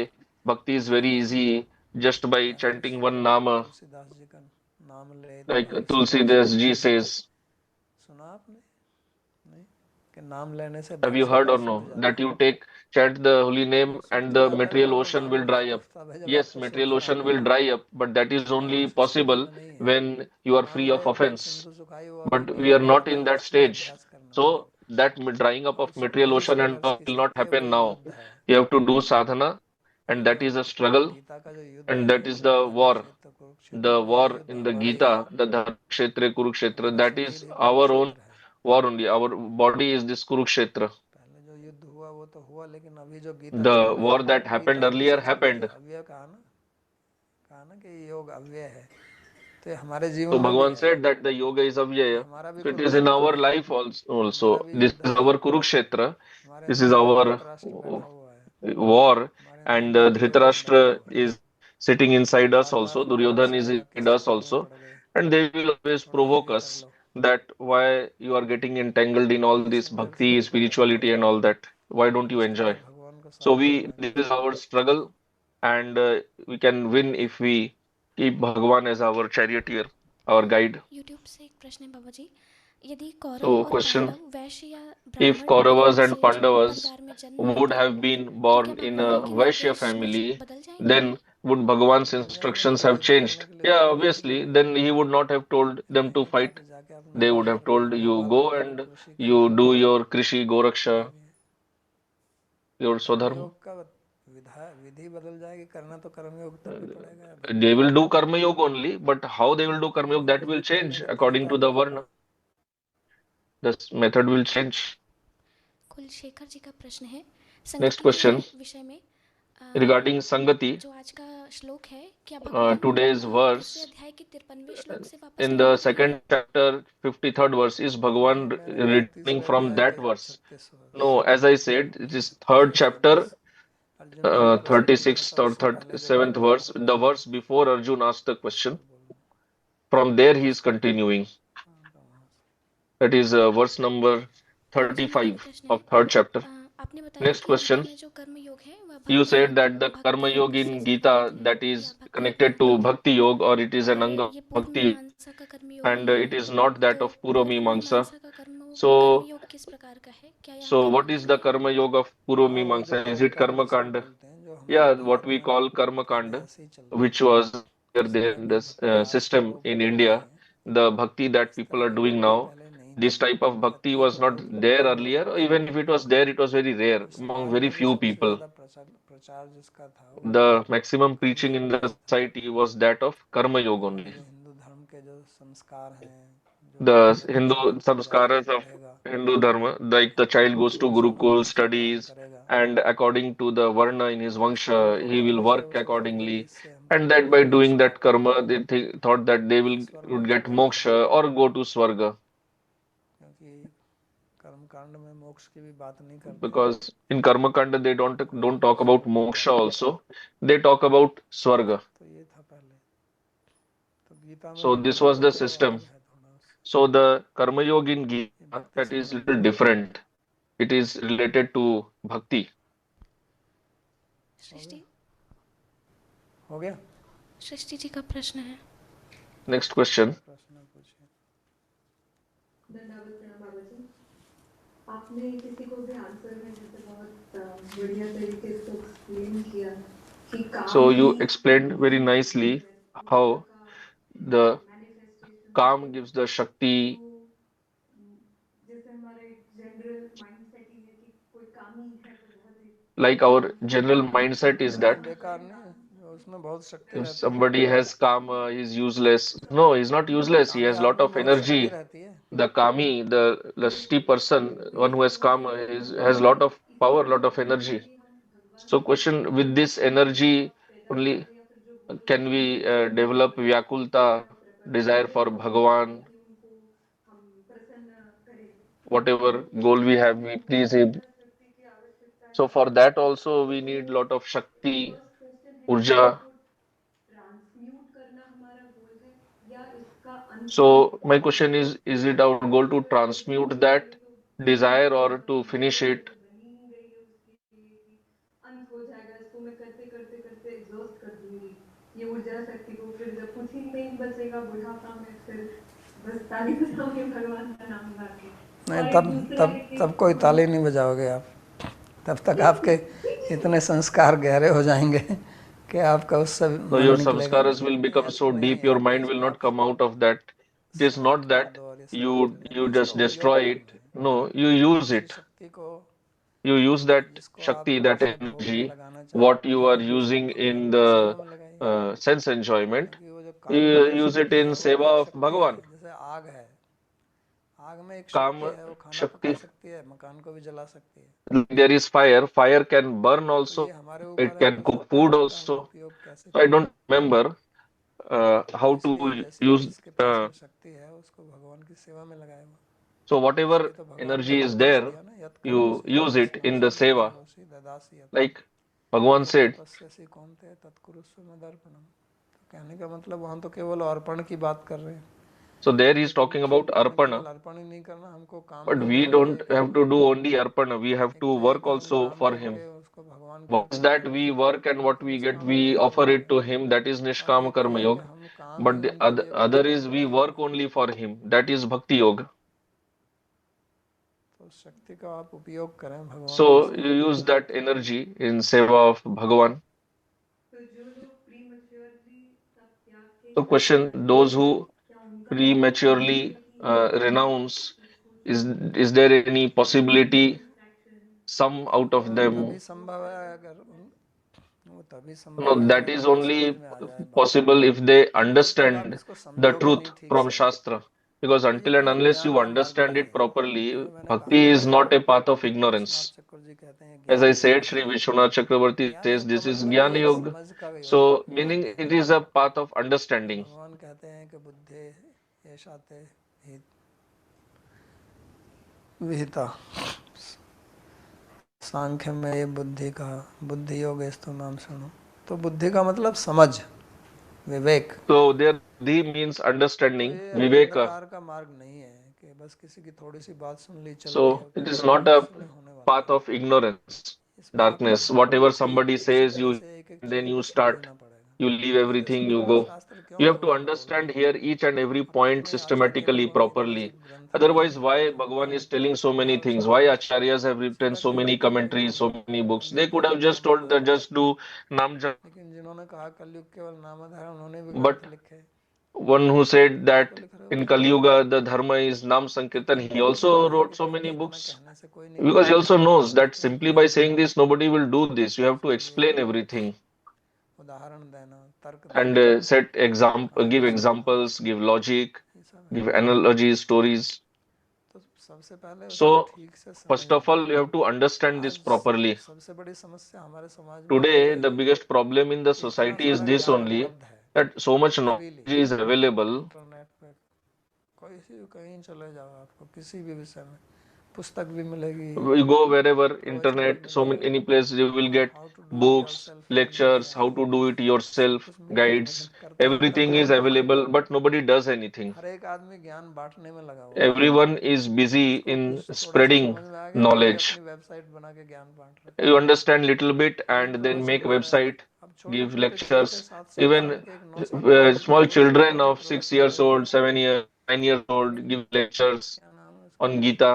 bhakti is very easy just by chanting one nama, Tulsidas ji का नाम ले तो like भाई सब Tulsidas ji says. सुना आपने नहीं कि नाम लेने से Have भाई you सब heard or कुछ छूट no जाता that है। you chant the holy name and छूट the जाता है material मतलब ocean नाम will dry up? तब है जब Yes, आपको material Shinchan uh ocean will जाए, दry up, but that is अभी only उस स्थिति possible में नहीं है। when you are नाम free of ले तो offense. सिंधु सुखाई वो अभी But नहीं we are हुआ है, not in अभी that उसके लिए stage. अभ्यास करना है। So that drying up तो of material वही ocean and संघर्ष all की will not स्थिति है, happen वही now. युद्ध है। You have to do sadhana, तो and जो that is a struggle, Gita का जो युद्ध and है, that is the war. क्षेत्र The कुरुक्षेत्र, यही war युद्ध in the हमारा ही है, Gita, the Dharmakshetra, Kurukshetra, हमारा that शरीर is he our own Kurukshetra है। war only. Our body is this Kurukshetra. पहले जो युद्ध हुआ वो तो हुआ, लेकिन अभी जो गीता चल The रही war है, that happened गीता अभी से earlier चल रही है। happened. अव्यय कहा ना कि योग अव्यय है, तो ये हमारे जीवन So में भी Bhagavan है, said that the yoga is तो avyaya. हमारा भी So it is in Kurukshetra our है, life हमारा also. भी This युद्ध is है। our Kurukshetra. हमारे This is अंदर भी our धृतराष्ट्र बैठा हुआ है, war, हमारे अंदर and भी दुर्योधन बैठा Dhritarashtra हुआ है। is sitting inside us bar bar also. उनको Duryodhan is उकसाएगा, inside किस us चक्कर में also, पड़ गए, and they will always थोड़ा provoke आगे कर us low. that why you are getting entangled in all ये this संघर्ष ही bhakti, होता रहता spirituality, है, and all that. Why don't you इसके लिए enjoy? भगवान को So साधना करना this चाहिए। is our struggle, and we can win if we keep Bhagavan as our charioteer, our guide. YouTube से एक प्रश्न है बाबा जी, यदि कौरव So और question: पांडव वैश्य या if ब्राह्मण Kauravas कुल and से Pandavas परिवार में जन्म would लेते have been तो क्या born in a भगवान के Vaishya निर्देश कुछ family, बदल जाएंगे? then would Bhagavan's बदल जाएंगे instructions मतलब have युद्ध changed? करने के लिए Yeah, तैयारी नहीं obviously. करेंगे, Then he would not have told them to Gita fight. पे जाके अपने They would कर्म have करके told you गोपालन go करो, and कृषि करो, you do your Krishi ये Goraksha, भी है। your Swadharma. कर्मयोग का विधि बदल जाएगी, करना तो कर्मयोग तब भी पड़ेगा, They भक्ति will योग do भी। Karma Yoga only, but how they will do लेकिन Karma Yoga, that will विधि करने change का according तरीका to the नहीं है। Varna. The method will change. Kulasekhara जी का प्रश्न है, Next संगति के question विषय में regarding Sangati. जो आज का श्लोक है, क्या भगवान Today's दूसरे verse अध्याय के 53वें श्लोक से वापस in the लौट रहे हैं? second chapter, 53rd verse, is नहीं, Bhagavan मैंने कहा returning तीसरे from अध्याय that के verse? 36 No, as I said, it is third जब chapter, अर्जुन ने जो प्रश्न पूछा था 36th or उससे पहले जो 37th बोला था, verse, the verse before Arjun asked the question. फिर बोलना। From there, he is continuing. हाँ, तो वहाँ से। That is verse number बाबा जी मेरा अगला 35 प्रश्न of है, third chapter. आपने बताया Next कि गीता question. में जो कर्म योग है वह You भक्ति said योग that the Karma भक्ति योग Yoga से in संबंधित Gita है that या is भक्ति योग connected नहीं to है, Bhakti Yoga, or it is an और Anga of ये पूर्व Bhakti, मीमांसा का कर्म योग and नहीं it है, is not that तो of Purva पूर्व Mimamsa. मीमांसा का कर्म So, योग किस प्रकार का है? क्या यह so what कर्म is कांड the है? Karma Yoga of Purva हाँ, वो जो Mimamsa? Is कर्म it कांड Karma जिसको Kanda? बोलते हैं, जो हमारे Yeah, what भारत we में call Karma पहले Kanda, ऐसे ही चलता which था। was there उसमें in अभी this भक्ति योग को system लोग in कर रहे India. हैं, The bhakti that इस people तरह are की doing भक्ति now, पहले नहीं this थी, type of या bhakti थी was तो not बहुत there कम earlier, लोगों or से even if होती it थी। was there, it was very rare अभी among समाज very में जो few सबसे people. ज़्यादा प्रचार जिसका था वो The maximum preaching in कर्मयोग का the ही था। society was that of Karma Yoga हमारे only. जो हिंदू धर्म के जो संस्कार हैं, जो The पहले Hindu बच्चा जाएगा samskaras of पढ़ेगा, Hindu Dharma, like the child goes to अनुशासन Gurukul, उसका पालन studies, करेगा, and according to the Varna in his उसको जो Vangsha, he will परवरिश है work वो सोचेंगे कि accordingly. इससे हमको And that by मोक्ष doing that प्राप्त karma, होगा, they thought that they Ishwar would मोक्ष get देगा, moksha or go to Swarga. क्योंकि कर्म कांड में मोक्ष की भी बात नहीं करते हैं, Because in Karma Kanda, they don't talk about ईश्वर को moksha प्राप्त। also. They talk about Swarga. तो ये था पहले, तो गीता में So जो this कर्म was the योग है वो system. अलग है थोड़ा So the Karma Yoga in ये Gita, भक्ति that is संबंधी little है। different. It is related to bhakti. सृष्टि हो गया? सृष्टि जी का प्रश्न है, Next question. प्रश्न पूछिए। धन्यवाद प्रणाम बाबा जी, आपने किसी को भी आंसर में जैसे बहुत बढ़िया तरीके से एक्सप्लेन किया कि काम So you he explained very nicely how the manifestation Calm gives the Shakti. जैसे हमारा एक जनरल माइंडसेट ही है कि कोई काम ही है तो बहुत ही Like our general mindset is नहीं that बेकार नहीं, उसमें बहुत शक्ति if रहती है। somebody has karma, he's useless. No, he's not useless. He कामी has lot आदमी में of बहुत शक्ति energy. रहती है। The kami, the lusty person, one who has karma, has lot of power, lot of energy. So question, with this energy only can we develop Vyakulta, desire for Bhagavan, whatever goal we have, we please him. So for that also we need lot of Shakti, first question है कि Urja. इसको transmute करना हमारा गोल है या इसका अंत होना So my question is it our goal to transmute that desire or to finish it? बनी ही गई है उसके लिए कि अंत हो जाएगा, इसको मैं करते करते करते एग्जॉस्ट कर दूंगी ये ऊर्जा शक्ति को, फिर जब कुछ ही नहीं बचेगा बुढ़ापा में फिर बस ताली बजाओगे भगवान का नाम गा के। नहीं, और तब दूसरा तब है कि तब कोई ताली नहीं बजाओगे आप। तब तक आपके इतने संस्कार गहरे हो जाएंगे कि आपका उससे So मन your निकलेगा samskaras नहीं। will नहीं, become ऐसा so नहीं deep, है your यार, mind will इसको not आप come out of that. It is not Sadhana that दो और ये सब you चीज़ें you नहीं, just इसका उपयोग destroy it. करना है। No, you use उसी it. शक्ति को You use that जिसको आप Shakti, that अपने भोग में energy, लगाना चाहते what हैं you are भगवान को, using in भगवान की सेवा the में लगाइए। sense enjoyment, क्योंकि वो जो you काम करने use it शक्ति in है वो भी seva एक of शक्ति है। Bhagavan. जैसे आग है, आग में एक शक्ति Kam है, वो खाना पका Shakti. सकती है, मकान को भी जला सकती है। There is fire. Fire can burn तो ये also. हमारे It ऊपर है can कि cook शक्ति food का हम also. उपयोग कैसे So I करें। don't remember how इसलिए to जैसे use. जिसके पास में शक्ति है उसको भगवान की सेवा में लगाए वो। So whatever इसलिए तो भगवान ने energy is निर्देश there, दिया ना, यत you कर्मसि use it in the तत्समासि seva. बुद्धियोसि ददासि यत् Like Bhagavan यत् said. तपस्यसि कौन्तेय तत्कुरुष्व मदर्पणम्। तो कहने का मतलब वहाँ तो केवल अर्पण की बात कर रहे हैं। So there he is लेकिन talking about हमें केवल arpana. अर्पण ही नहीं करना, हमको काम But भी we करना don't पड़ेगा। have to do only arpana. We have एक to तो ये work कि हम also काम for him. करके उसको भगवान को Once अर्पण that करते we हैं, work and वो what तो we get, निष्काम we कर्म offer योग it है। to him. That is और Nishkama एक ये Karma है कि Yoga. हम काम ही But the उनके लिए other करते is हैं। we work only for him. That is Bhakti Yoga. तो शक्ति का आप उपयोग करें भगवान की So सेवा you में। use that energy in seva of Bhagavan. तो जो लोग प्रीमैच्योरली सब त्याग के So चले question, जाते those हैं, who क्या उनका भी गोल है prematurely कि renounce, इसको is there any possibility distraction some out of हाँ, तभी them? संभव है अगर वो तभी No, संभव है that अगर is उनको समझ only में आ जाए बात। possible if they जब तक आप understand इसको the समझोगे truth नहीं ठीक from से, Shastra. Because तो ये until and कोई unless ज्ञान you का मार्ग understand नहीं it है। properly, इसलिए मैंने कहा bhakti था is कि not a path of Vishwanath ignorance. चक्रवर्ती जी कहते हैं As ज्ञान I योग said, है। Sri Vishwanath Chakravarti ज्ञान says योग का this is मतलब Jnana ये Yoga. समझ का So, मार्ग meaning है। it is a path of understanding. भगवान कहते हैं कि बुद्धे ये शाते विहिता सांख्य में ये बुद्धि का बुद्धि योग स्तु नाम सुनो। तो बुद्धि का मतलब समझ, विवेक। So, there the means तो understanding, ये Viveka. अंधकार का मार्ग नहीं है कि बस किसी की थोड़ी सी बात सुन ली चल दी, So, अब it is कहते not हैं a इससे नहीं होने वाला path है। of ignorance, इसमें आपको darkness. Whatever somebody अच्छी says, तरह you से एक एक then चीज़ you को start. समझना पड़ेगा। You leave नहीं तो everything, इसमें you पूरा go. शास्त्र क्यों You have to भगवान बोल रहे understand हैं। here each and every अब point इतने आचार्य systematically, लोगों ने इतने properly. सब ग्रंथ लिखे Otherwise, हैं, why तो Bhagavan उनको is telling so many भाव से things? Why acharyas have written सीधा so सीधा many तो नहीं commentaries, so बोलना, many books? उन्हीं They के could have लिए तो just told बोलना that है। just do Nam Jap. लेकिन जिन्होंने कहा कलयुग केवल नामधार है, उन्होंने भी But ग्रंथ लिखे। one who said किसको that लिख रहे हो in भाई? Kali Yuga the dharma is Nam Sankirtan, he उनको पता also है wrote कि so many कहते इतना books कहने से कोई नहीं because he करेगा, also knows that कोई simply नहीं by saying सुनेगा। this nobody will do this. You have to इसके लिए explain everything उदाहरण देना, तर्क and देना, set example, give कहानी सुनाना, examples, give logic, ये सब है। give analogies, stories. तो सबसे पहले उसको So ठीक से first of समझना। all, you have to understand this आज properly. सबसे बड़ी समस्या हमारे समाज में यही Today, है the biggest problem in the कि इतना society is सारा this ज्ञान only उपलब्ध है that so much freely knowledge is available. Internet पे। कोई सी कहीं चले जाओ, आपको किसी भी विषय में पुस्तक भी मिलेगी, You go wherever, प्रवचन भी internet, so many मिलेगा, any place you will get how to do it books, yourself in lectures, India, how to do it सब yourself, कुछ मिलेगा। लेकिन guides. करता धरता Everything is कौन है? available, but nobody does anything. हर एक आदमी ज्ञान बांटने में लगा हुआ है। Everyone is busy जिसको in कुछ थोड़ा सा spreading समझ में आ गया वो भी knowledge. अपनी वेबसाइट बना के ज्ञान बांट रहा You understand little bit है, वही and then make प्रवचन दे रहा है। website, अब छोटे give छोटे 6 से lectures. 7 Even साल के, एक 9 साल का बच्चा small है, वो children गीता के of six प्रवचन दे years रहा है। old, 7 years, 9 years old लेकिन give lectures क्या नाम है उसका, on Gita.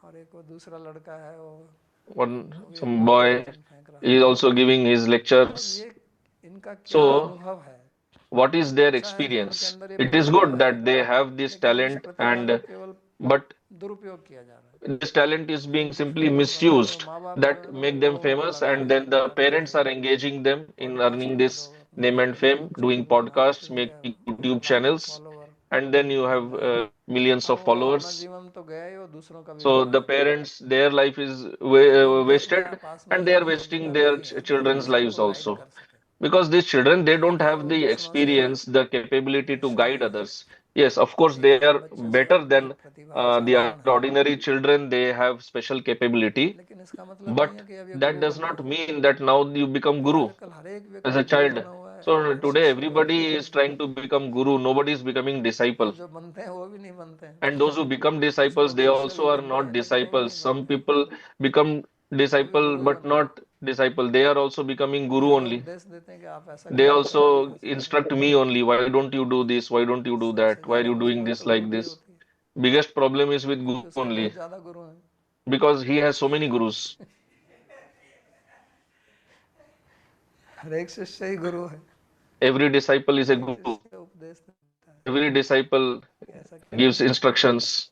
और एक वो दूसरा लड़का है वो One भी some अपना boy प्रवचन फेंक रहा है। is also giving his मतलब lectures. ये इनका क्या So अनुभव है what is their अच्छा है कि उनके experience. अंदर ये It is प्रतिभा good है, that they have this लेकिन उस talent, प्रतिभा को and केवल but दुरुपयोग किया जा रहा है। this talent is being simply उसको जो है जो misused, माँ बाप जो that है ना make them वो उनको famous, लगा and रहे हैं then कि the बेटा parents are पढ़ाई engaging them in pass earning कर this दो, अपना name and fame, YouTube doing channel बना के podcasts, फिर क्या making YouTube लाखों channels, follower and then you बन have जाएंगे। millions अब of वो अपना followers. जीवन तो गया ही, वो दूसरों का भी So the बर्बाद। parents, their life is क्योंकि उनके अपने wasted, पास में and they are इतनी wasting योग्यता their नहीं है कि वो children's दूसरों lives को गाइड also. कर सके, Because these children, they नहीं don't तो have वो the दूसरों से experience, the capability to ईर्ष्या guide करेंगे। others. Yes, of course, एक they एक are बच्चे से better आपकी than प्रतिभा the असाधारण है, ordinary children. They have special capability, लेकिन इसका मतलब नहीं but है कि अब ये that गुरु does बनना not है। mean that now you become क्योंकि guru आजकल हर एक as व्यक्ति a गुरु child. बना हुआ है So और today शिष्य कोई everybody नहीं is है, trying to become guru. Nobody is becoming और disciple. जो बनते हैं वो भी नहीं बनते हैं, And those who become कुछ disciples, लोग they शिष्य भी also are बनते not हैं लेकिन वो भी disciples. नहीं Some बनते हैं, people become वो भी disciple गुरु ही but बनते हैं। not disciple. They are also becoming वो guru केवल only. उपदेश देते हैं कि आप ऐसा They करिए, वैसा करिए, also वैसा करिए। instruct me only. Why don't you do this? Why don't you do that? सबसे Why are ज़्यादा you doing मुसीबत this तो गुरु like की this? होती है, Biggest problem is with guru क्योंकि उसके बहुत only, ज़्यादा गुरु हैं। because he has so many gurus. हर एक शिष्य ही गुरु है, Every disciple is a हर एक guru. शिष्य उपदेश देता है Every disciple कि ऐसा gives करिए, instructions.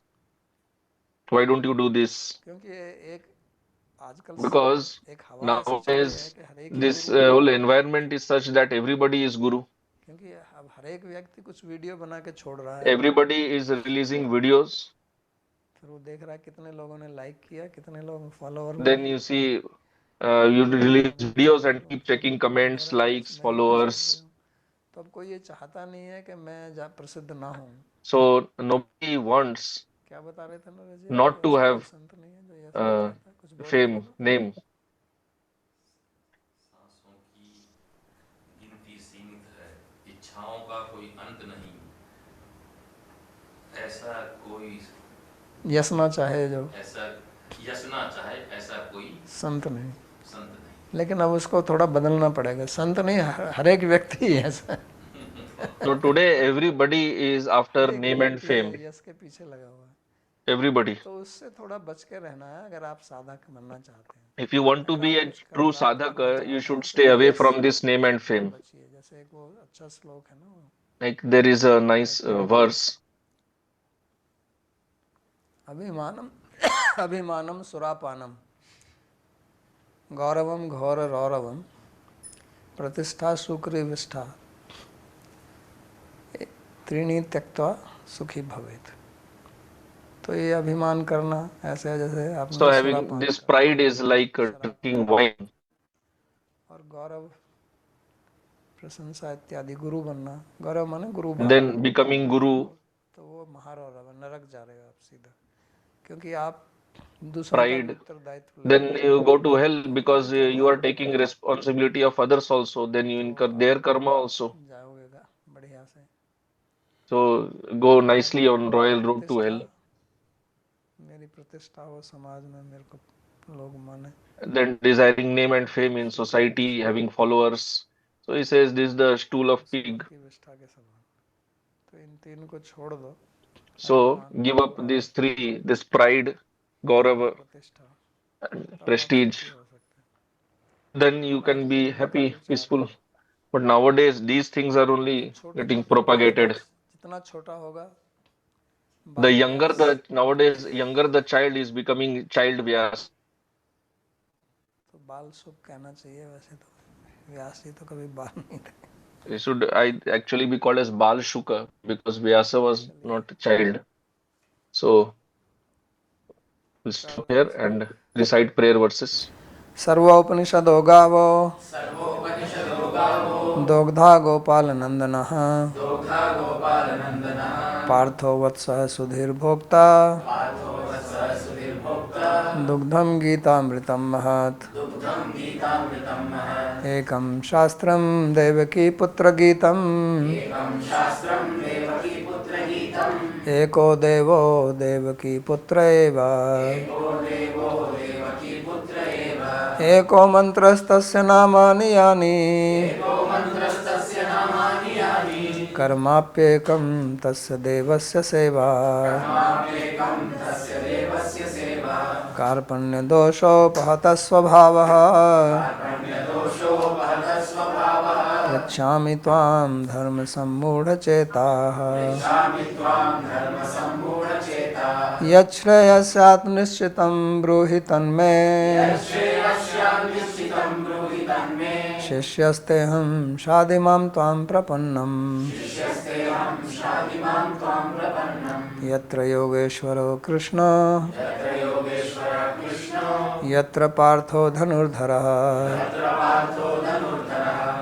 Why don't you do this? क्योंकि ये एक आजकल Because एक हवा ऐसी चल रही है nowadays कि हर एक ही this गुरु है, whole environment is such that everybody is guru. क्योंकि अब हर एक व्यक्ति कुछ वीडियो बना के छोड़ रहा है, Everybody is releasing videos. फिर वो देख रहा है कितने लोगों ने लाइक किया, कितने लोगों फॉलोवर Then मिले, you see, you कितने release लोगों ने videos and तो keep फिर checking comments, मेरा बस likes, मैं ही कुछ कर रही followers. हूँ। तो अब कोई ये चाहता नहीं है कि मैं प्रसिद्ध ना हूँ। So nobody वants क्या बता रहे थे नरेश जी, not आपको to ऐसा कोई have संत नहीं है जो ये ऐसा चाहता है, कुछ बोलिए fame, जरा। name. सांसों की गिनती सीमित है, इच्छाओं का कोई अंत नहीं, ऐसा कोई यश ना चाहे जो ऐसा यश ना चाहे, ऐसा कोई संत नहीं, संत नहीं। लेकिन अब उसको थोड़ा बदलना पड़ेगा। संत नहीं, हर एक व्यक्ति ही ऐसा है। So today everybody is after हर एक name and व्यक्ति fame. यश के पीछे लगा हुआ है, Everybody. तो उससे थोड़ा बच के रहना है अगर आप साधक बनना चाहते हैं। If you want to अगर be आप a कुछ true प्राप्त sadhak, करना you चाहते should हैं तो stay away Yash from this name and से fame. बचिए। जैसे एक वो अच्छा श्लोक है ना, वो Like there is a nice verse. अभिमानम अभिमानम सुरापानम गौरवम घोर रौरवम प्रतिष्ठा सुक्री विष्ठा त्रीणी त्यक्त्वा सुखी भवेत। तो ये अभिमान करना ऐसे है जैसे So आपने having सुरापान this करा, pride is like शराब drinking wine. और गौरव प्रशंसा इत्यादि, गुरु बनना, गौरव माने गुरु भाव, Then becoming guru, तो वो महारौरव है, नरक जा रहे हो आप सीधा, क्योंकि आप दूसरों का भी pride. उत्तरदायित्व ले Then रहे हैं। you go to hell तो because उनके you are कर्म taking responsibility of others also. Then you तो incur आप their karma also. जाओगे बढ़िया से। So go nicely on royal road to प्रतिष्ठा, hell. मेरी प्रतिष्ठा हो समाज में, मेरे को लोग माने, Then desiring name and fame in society, having followers. So he says this is the stool of सूअर pig. की विष्ठा के समान। तो इन तीन को छोड़ दो, So अभिमान, give up Gaurav, these three, this pride, gaurava, प्रतिष्ठा, and तब आप prestige. सुखी हो सकते हैं। Then you can बाकी be उनका happy, विचार है, peaceful. But nowadays these things are तो only छोटे getting छोटे को propagated. जितना छोटा होगा The बाल younger Vyas, the nowadays younger the child is becoming child Vyas. तो बाल सुख कहना चाहिए, वैसे तो व्यास जी तो कभी बाल नहीं थे। It should I actually be called as Bal Shuka because Vyasa was not a child. So we'll stop here and recite prayer verses. सर्वोपनिषदो गावो दोग्धा गोपाल नंदनः पार्थो वत्सः सुधीर्भोक्ता दुग्धं गीतामृतं महत्। एकं शास्त्रं देवकी पुत्रगीतम् एको देवो देवकी पुत्र एव एको मन्त्रस्तस्य नामानि यानि कर्माप्येकं तस्य देवस्य सेवा। कार्पण्यदोषोपहतः स्वभावः पृच्छामि त्वां धर्मसम्मूढचेताः यच्छ्रेयस्यात् निश्चितं ब्रूहि तन्मे शिष्यस्तेऽहं शाधिमां त्वां प्रपन्नम् यत्र योगेश्वरो कृष्ण यत्र पार्थो धनुर्धरः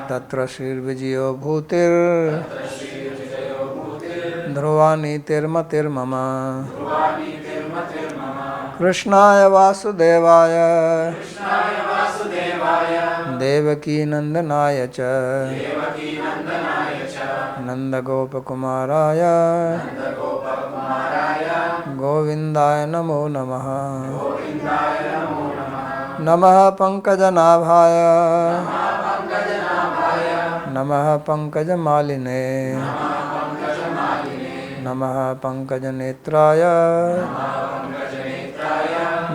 तत्र श्रीर्विजयो भूतिर् ध्रुवा नीतिर्मतिर्मम कृष्णाय वासुदेवाय देवकीनन्दनाय च नन्दगोपकुमाराय गोविन्दाय नमो नमः नमः पंकजनाभाय नमः पंकजमालिने नमः पंकजनेत्राय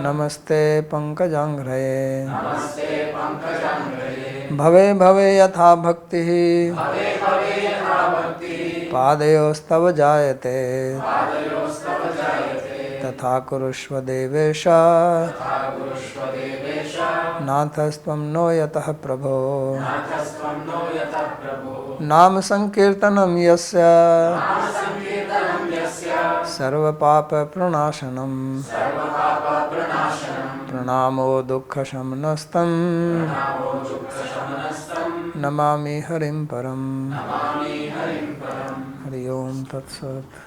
नमस्ते पंकजांघ्रये भवे भवे यथा भक्तिः पादयोस्तव जायते तथा कुरुष्व देवेश नाथस्त्वं नो यतः प्रभो नाम संकीर्तनं यस्य सर्वपापप्रणाशनं प्रणामो दुःखशमनस्तं नमामि हरिं परम् हरि ओम तत्सत्।